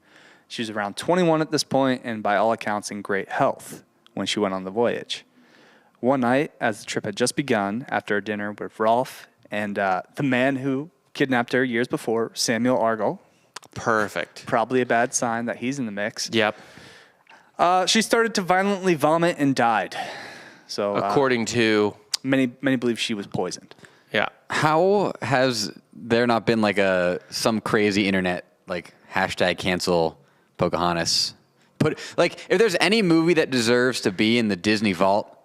She was around 21 at this point and by all accounts in great health when she went on the voyage. One night, as the trip had just begun, after a dinner with Rolfe and the man who kidnapped her years before, Samuel Argyle. Perfect. Probably a bad sign that he's in the mix. Yep. She started to violently vomit and died. So According to... Many believe she was poisoned. Yeah. How has there not been like some crazy internet like hashtag cancel Pocahontas? If there's any movie that deserves to be in the Disney vault,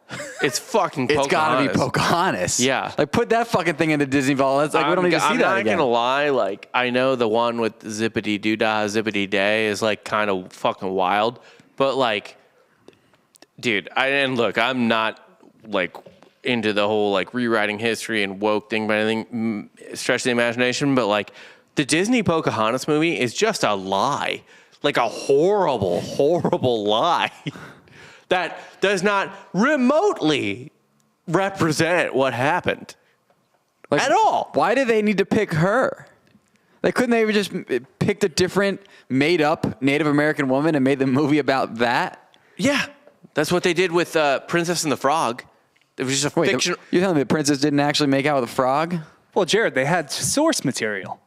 It's fucking Pocahontas. it's got to be Pocahontas. Yeah. Like put that fucking thing in the Disney vault. That's like we don't need to see that again. I'm not gonna lie. Like I know the one with Zippity Doodah Zippity Day is like kind of fucking wild, but like, dude, I'm not like into the whole like rewriting history and woke thing by anything stretch the imagination, but like the Disney Pocahontas movie is just a lie, like a horrible, horrible lie that does not remotely represent what happened at all. Why did they need to pick her? Like, couldn't they have just picked a different made-up Native American woman and made the movie about that? Yeah, that's what they did with Princess and the Frog. It was just a fiction. You're telling me the princess didn't actually make out with a frog? Well, Jared, they had source material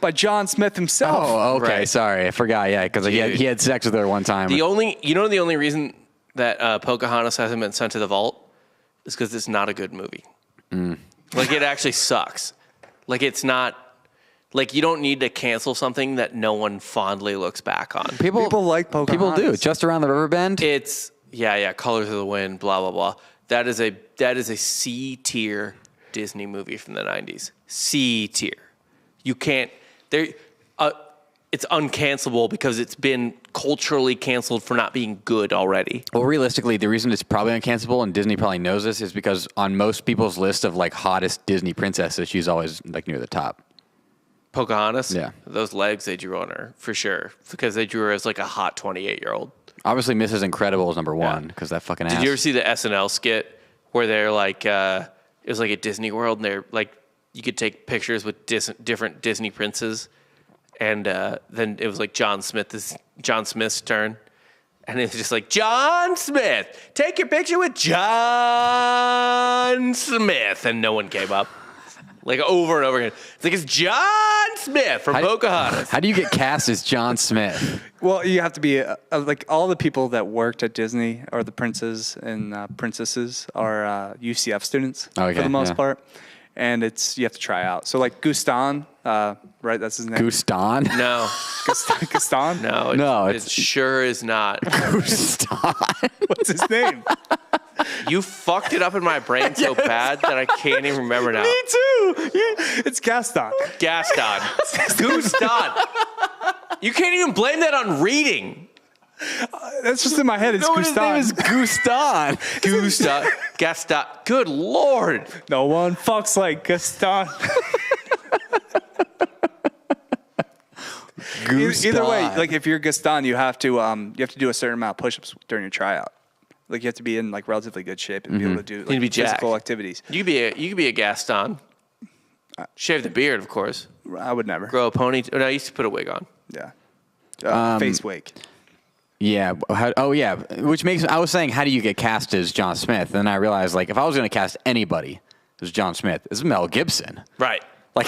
by John Smith himself. Oh, okay. Right. Sorry, I forgot. Yeah, because he had sex with her one time. The only reason that Pocahontas hasn't been sent to the vault is because it's not a good movie. Like, it actually sucks. Like, it's not... Like, you don't need to cancel something that no one fondly looks back on. People like Pocahontas. People do. Just Around the River Bend? It's... Yeah, Colors of the Wind, blah, blah, blah. That is a C-tier Disney movie from the 90s. C-tier. You can't... It's uncancelable because it's been culturally canceled for not being good already. Well, realistically, the reason it's probably uncancelable, and Disney probably knows this, is because on most people's list of like hottest Disney princesses, she's always like near the top. Pocahontas? Yeah. Those legs they drew on her, for sure. Because they drew her as like a hot 28-year-old. Obviously, Mrs. Incredible is number one because that fucking ass. Did you ever see the SNL skit where they're like, it was like at Disney World, and they're like, you could take pictures with different Disney princes, and then it was like John Smith's turn, and it was just like, John Smith, take your picture with John Smith, and no one came up. Like over and over again. It's like, it's John Smith from Pocahontas. How do you get cast as John Smith? Well, you have to be like all the people that worked at Disney or the princes and princesses are UCF students for the most part, and you have to try out. So like Guston, right? That's his name. Guston? No. Guston? No, it sure is not. Guston. What's his name? You fucked it up in my brain so bad that I can't even remember now. Me too. It's Gaston. Gaston. Guston. You can't even blame that on reading. That's just in my head. It's His name is Guston. Guston. Gaston. Good Lord. No one fucks like Gaston. Either way, like if you're Gaston, you have to do a certain amount of push-ups during your tryout. Like you have to be in like relatively good shape and be able to do like, physical activities. You could be a Gaston. Shave the beard, of course. I would never. Grow a pony. No, I used to put a wig on. Yeah. Face wig. Yeah. Which makes I was saying, how do you get cast as John Smith? And then I realized, like, if I was going to cast anybody as John Smith, it's Mel Gibson. Right. Like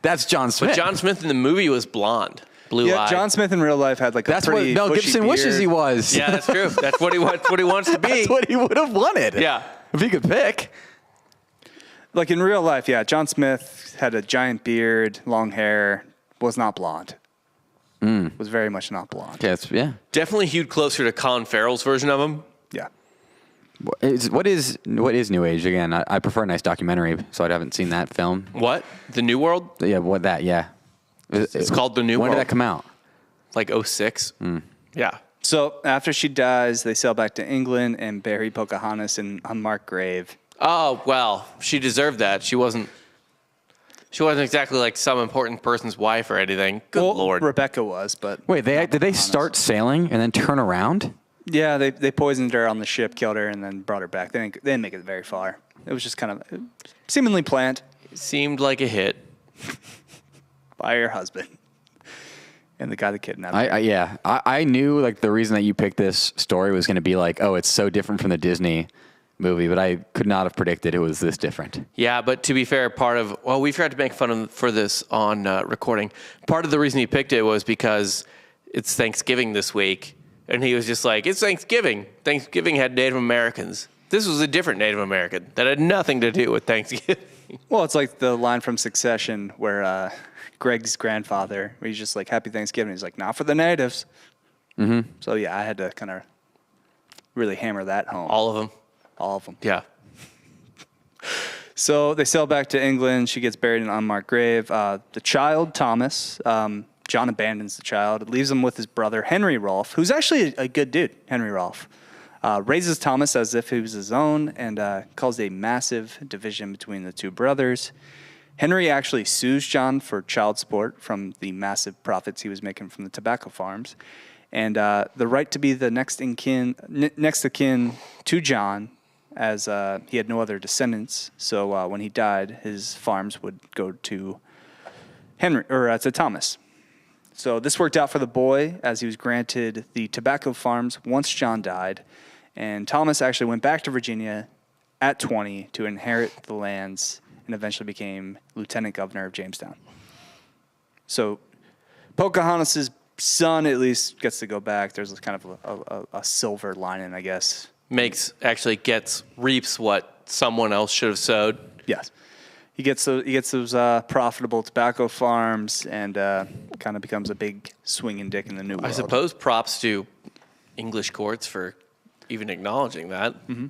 that's John Smith. But John Smith in the movie was blonde. Blue eye. John Smith in real life had like that's what Mel Gibson wishes he was. Yeah, that's true. That's what he wants to be. That's what he would have wanted. Yeah. If he could pick. Like in real life, yeah, John Smith had a giant beard, long hair, was not blonde. Was very much not blonde. Yeah. Definitely hewed closer to Colin Farrell's version of him. Yeah. What is New Age again? I prefer a nice documentary, so I haven't seen that film. What? The New World? Yeah, what that? Yeah, It's called The New World. When did that come out? Like 06? Yeah. So after she dies, they sail back to England and bury Pocahontas in an unmarked grave. Oh, well, she deserved that. She wasn't exactly like some important person's wife or anything. Good Lord. Rebecca was, but Wait, did they start sailing and then turn around? yeah, they poisoned her on the ship, killed her, and then brought her back. They didn't make it very far. It was just kind of seemingly planned Seemed like a hit. by her husband and the guy that kidnapped her. I knew like the reason that you picked this story was going to be like, oh, it's so different from the Disney movie, but I could not have predicted it was this different. Yeah, but to be fair, we forgot to make fun of him for this on recording. Part of the reason he picked it was because it's Thanksgiving this week, and he was just like, it's Thanksgiving. Thanksgiving had Native Americans. This was a different Native American that had nothing to do with Thanksgiving. Well, it's like the line from Succession where Greg's grandfather, where he's just like, Happy Thanksgiving. He's like, not for the natives. Mm-hmm. So, yeah, I had to kind of really hammer that home. All of them. All of them. Yeah. So they sail back to England. She gets buried in an unmarked grave. The child, Thomas, John abandons the child, leaves him with his brother, Henry Rolfe, who's actually a good dude, Henry Rolfe. Raises Thomas as if he was his own and caused a massive division between the two brothers. Henry actually sues John for child support from the massive profits he was making from the tobacco farms. And the right to be the next of kin to John, as he had no other descendants. So when he died, his farms would go to to Thomas. So this worked out for the boy, as he was granted the tobacco farms once John died. And Thomas actually went back to Virginia at 20 to inherit the lands and eventually became lieutenant governor of Jamestown. So Pocahontas' son at least gets to go back. There's kind of a silver lining, I guess. Reaps what someone else should have sowed. Yes. He gets those profitable tobacco farms and kind of becomes a big swinging dick in the new world. I suppose props to English courts for even acknowledging that. Mm-hmm.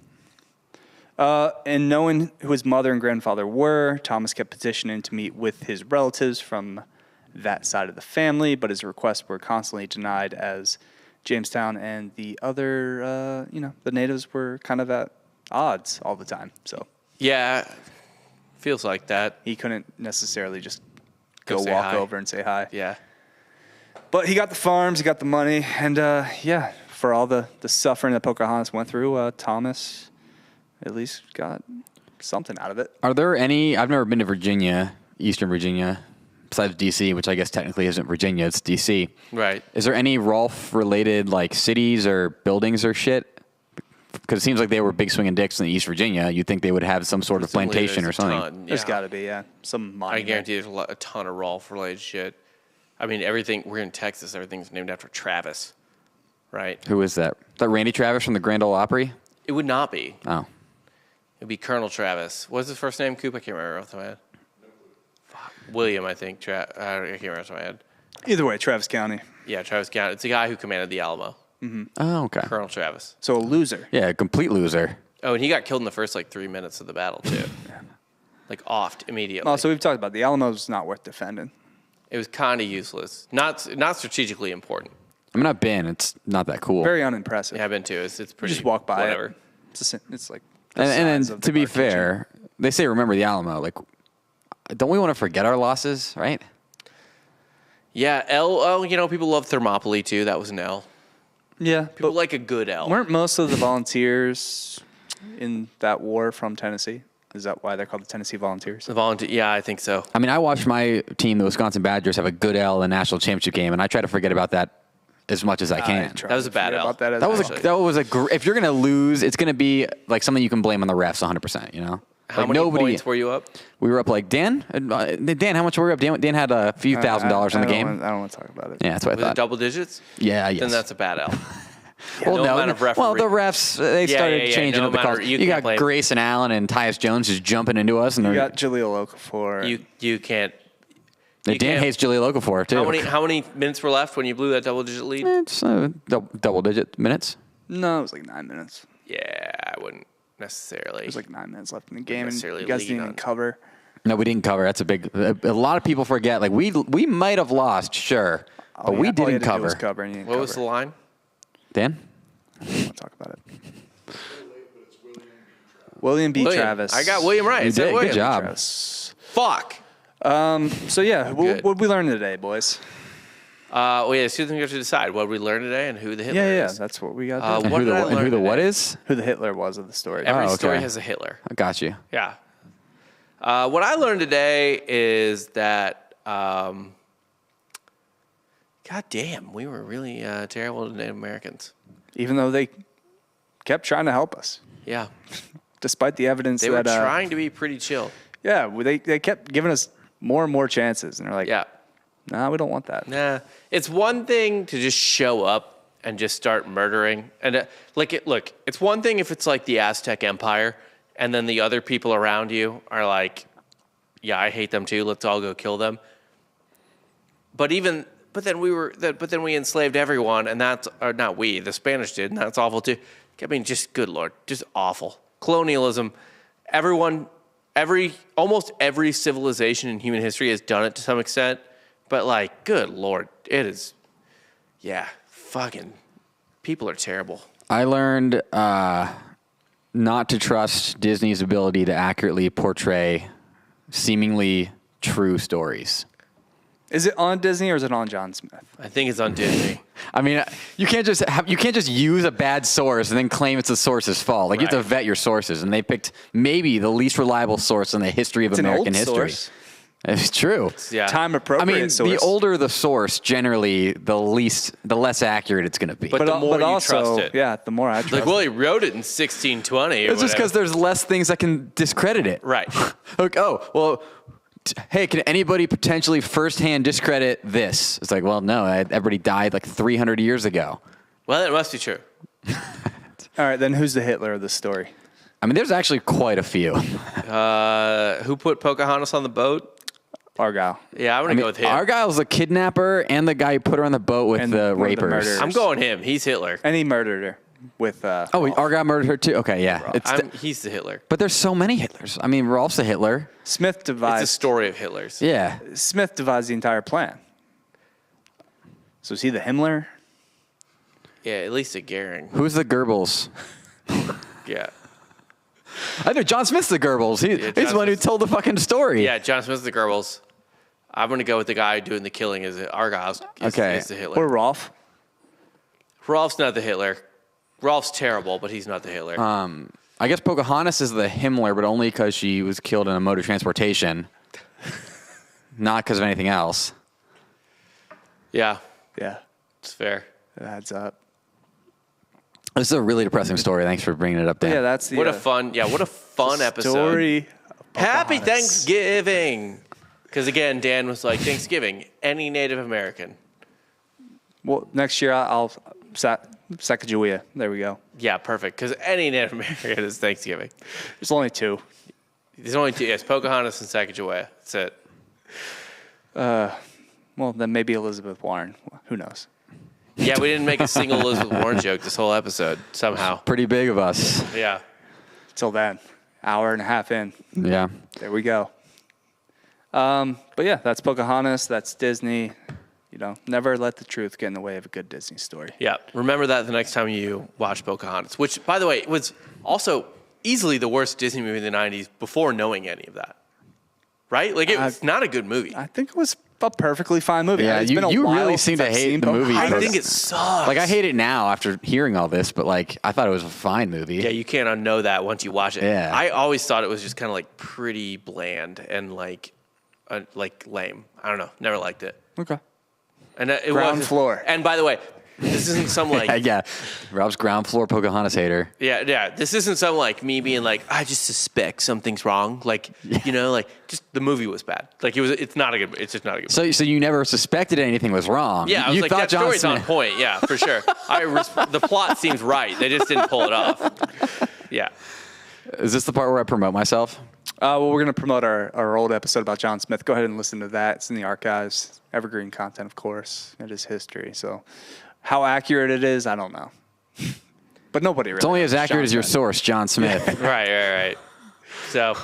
And knowing who his mother and grandfather were, Thomas kept petitioning to meet with his relatives from that side of the family, but his requests were constantly denied as Jamestown and the other, the natives were kind of at odds all the time. So yeah, feels like that. He couldn't necessarily just go walk over and say hi. Yeah. But he got the farms, he got the money, and for all the suffering that Pocahontas went through, Thomas at least got something out of it. Are there any? I've never been to Virginia, Eastern Virginia, besides D.C., which I guess technically isn't Virginia, it's D.C. Right. Is there any Rolfe-related like cities or buildings or shit? Because it seems like they were big swinging dicks in East Virginia. You'd think they would have some sort of plantation or something. Ton, yeah. There's got to be, yeah. Some monument. I guarantee there's a ton of Rolfe-related shit. I mean, everything, we're in Texas, everything's named after Travis, right? Who is that? Is that Randy Travis from the Grand Ole Opry? It would not be. Oh. It would be Colonel Travis. What's his first name, Coop? I can't remember off the top of my head. William, I think. I can't remember off the top of my head. Either way, Travis County. Yeah, Travis County. It's the guy who commanded the Alamo. Mm-hmm. Oh, okay. Colonel Travis. So a loser. Yeah, a complete loser. Oh, and he got killed in the first 3 minutes of the battle too. Like offed immediately. Oh, so we've talked about the Alamo's not worth defending. It was kind of useless. Not strategically important. I mean, I've been. It's not that cool. Very unimpressive. Yeah, I've been too. It's pretty. You just walk by whatever. it. It's like. And then to be fair, they say remember the Alamo. Like, don't we want to forget our losses, right? Yeah, people love Thermopylae too. That was an L. Yeah, people like a good L. Weren't most of the volunteers in that war from Tennessee? Is that why they're called the Tennessee Volunteers? Yeah, I think so. I mean, I watched my team, the Wisconsin Badgers, have a good L in the national championship game, and I try to forget about that as much as I can. That was a bad L. That was if you're gonna lose, it's gonna be like something you can blame on the refs 100%. You know. How many points were you up? We were up like Dan. Dan, how much were we up? Dan had a few $1,000s in the game. I don't want to talk about it. Yeah, that's what I thought. Was it double digits? Yeah, yes. Then that's a bad L. Well, no amount of well, the refs, they started changing up the calls. You got blame. Grayson Allen and Tyus Jones just jumping into us. And you got Jaleel Okafor. You can't. Dan hates Jaleel Okafor, too. How many minutes were left when you blew that double-digit lead? It's double-digit minutes. No, it was like 9 minutes. Yeah, I wouldn't necessarily. There's like 9 minutes left in the game, and necessarily you guys lean didn't on- even cover. No, we didn't cover. That's a lot of people forget. Like we might have lost, sure, but we All you didn't had to do cover. was cover, and you didn't What was the cover. line? Dan? I don't want to talk about it. William B. William. Travis. I got William right. You It said did. Good William. job. Travis. Fuck. So yeah, Good. what did we learn today, boys? Well, yeah, so then we have to decide what we learned today and who the Hitler Yeah, is. that's what we got. Uh, there. What did I and learn who the what today? is? Who the Hitler was of the story. Every Oh, story okay. has a Hitler. I got you. Yeah. What I learned today is that, God damn, we were really terrible to Native Americans. Even though they kept trying to help us, Yeah. despite the evidence They that were trying to be pretty chill. yeah, they kept giving us more and more chances, and they're like, Yeah. nah, we don't want that. Nah. It's one thing to just show up and just start murdering. And look, it's one thing if it's like the Aztec Empire and then the other people around you are like, yeah, I hate them too. Let's all go kill them. But then we enslaved everyone, and not we, the Spanish did, and that's awful too. I mean, just good Lord, just awful. Colonialism, almost every civilization in human history has done it to some extent, but like, good Lord, it is, yeah, fucking, people are terrible. I learned not to trust Disney's ability to accurately portray seemingly true stories. Is it on Disney or is it on John Smith? I think it's on Disney. I mean, you can't just use a bad source and then claim it's the source's fault. Like you have to Right. vet your sources, and they picked maybe the least reliable source in the history of It's American an old history. source. It's true. Yeah. Time I appropriate mean, source. the older the source, generally, the less accurate it's going to be. But the more you also, trust it. yeah, the more I trust Like, it. well, he wrote it in 1620 or it's just because whatever. there's less things that can discredit it. Right. Like, oh, well, hey, can anybody potentially firsthand discredit this? It's like, well, no, everybody died like 300 years ago. Well, it must be true. All right, then who's the Hitler of the story? I mean, there's actually quite a few. Who put Pocahontas on the boat? Argyle. Yeah, I'm going to go with him. Argyle's the kidnapper and the guy who put her on the boat with And the one of the rapers. murderers. I'm going him. He's Hitler. And he murdered her with... Oh, Argyle murdered her too? Okay, yeah. He's the Hitler. But there's so many Hitlers. I mean, Rolf's a Hitler. Smith It's a devised story of Hitler's. Yeah. the entire plan. So is he the Himmler? Yeah, at least a Goering. Who's the Goebbels? Yeah. I know John Smith's the Goebbels. He's John the one who Smith's- told the fucking story. Yeah, John Smith's the Goebbels. I'm going to go with the guy doing the killing as Argyle's Okay. is the Hitler. Or Rolf? Rolf's not the Hitler. Rolf's terrible, but he's not the Hitler. I guess Pocahontas is the Himmler, but only because she was killed in a mode of transportation. Not because of anything else. yeah, Yeah, it's fair. it adds up. This is a really depressing story. Thanks for bringing it up, Dan. Yeah, that's the... What a fun episode. story. of Happy Pocahontas. Thanksgiving. Because again, Dan was like, Thanksgiving, any Native American. Well, next year I'll Sacagawea. There we go. Yeah, perfect. Because any Native American is Thanksgiving. There's only two. There's only two. Yes, Pocahontas and Sacagawea. That's it. Well, then maybe Elizabeth Warren. Who knows? Yeah, we didn't make a single Elizabeth Warren joke this whole episode somehow. Pretty big of us. Yeah. Till then, hour and a half in. Yeah. There we go. But yeah, that's Pocahontas. That's Disney. You know, never let the truth get in the way of a good Disney story. Yeah. Remember that the next time you watch Pocahontas, which, by the way, was also easily the worst Disney movie in the 90s before knowing any of that. Right? Like, it was not a good movie. I think it was a perfectly fine movie. Yeah, It's been a you while really seem since to I've hate seen the movie. I Pocahontas. think it sucks. Like, I hate it now after hearing all this, but, like, I thought it was a fine movie. Yeah, you can't unknow that once you watch it. Yeah. I always thought it was just kind of like pretty bland and like lame. I don't know. Never liked it. Okay. And it Ground wasn't- floor. And by the way, this isn't some like Yeah. Rob's ground floor Pocahontas hater. yeah. This isn't some like me being like I just suspect something's wrong. Like you know, like just the movie was bad. Like it was. It's not a good. It's just not a good. So you never suspected anything was wrong. Yeah, I was you like, thought that John story's on Smith- point. Yeah, for sure. The plot seems right. They just didn't pull it off. Yeah. Is this the part where I promote myself? Well, we're going to promote our old episode about John Smith. Go ahead and listen to that. It's in the archives. Evergreen content, of course. It is history. So how accurate it is, I don't know. But nobody really. It's only as knows accurate John as your Smith. source, John Smith. Right. So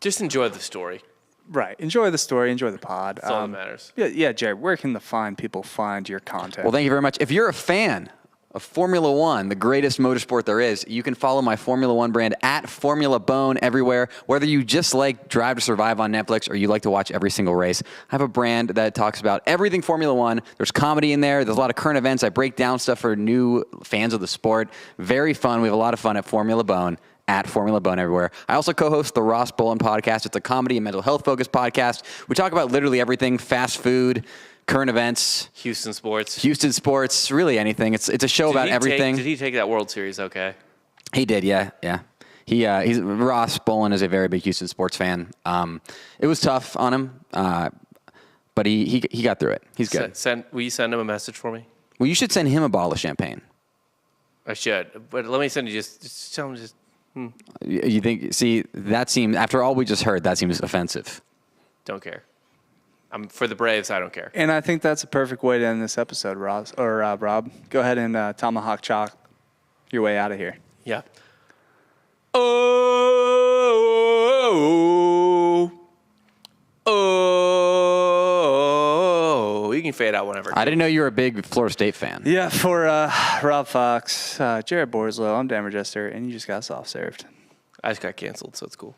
just enjoy the story. Right. Enjoy the story. Enjoy the pod. That's all that matters. Yeah, Jared, where can the fine people find your content? Well, thank you very much. If you're a fan of Formula One, the greatest motorsport there is, you can follow my Formula One brand at Formula Bone everywhere. Whether you just like Drive to Survive on Netflix or you like to watch every single race, I have a brand that talks about everything Formula One. There's comedy in there. There's a lot of current events. I break down stuff for new fans of the sport. Very fun. We have a lot of fun at Formula Bone. At Formula Bone everywhere. I also co-host the Ross Bolin podcast. It's a comedy and mental health focused podcast. We talk about literally everything: fast food, current events, Houston sports, really anything. It's a show about everything. Did he take that World Series? Okay. He did, yeah. He's Ross Bolin is a very big Houston sports fan. It was tough on him, but he got through it. He's good. Will you send him a message for me? Well, you should send him a bottle of champagne. I should, but let me send you just tell him just. You think? See, that seems, after all we just heard, that seems offensive. Don't care. I'm for the Braves. I don't care. And I think that's a perfect way to end this episode, Rob. Go ahead and tomahawk chalk your way out of here. Yeah. Oh, you can fade out whenever. I didn't know you were a big Florida State fan. Yeah, for Rob Fox, Jared Borislow, I'm Dan Regester, and you just got soft served. I just got canceled, so it's cool.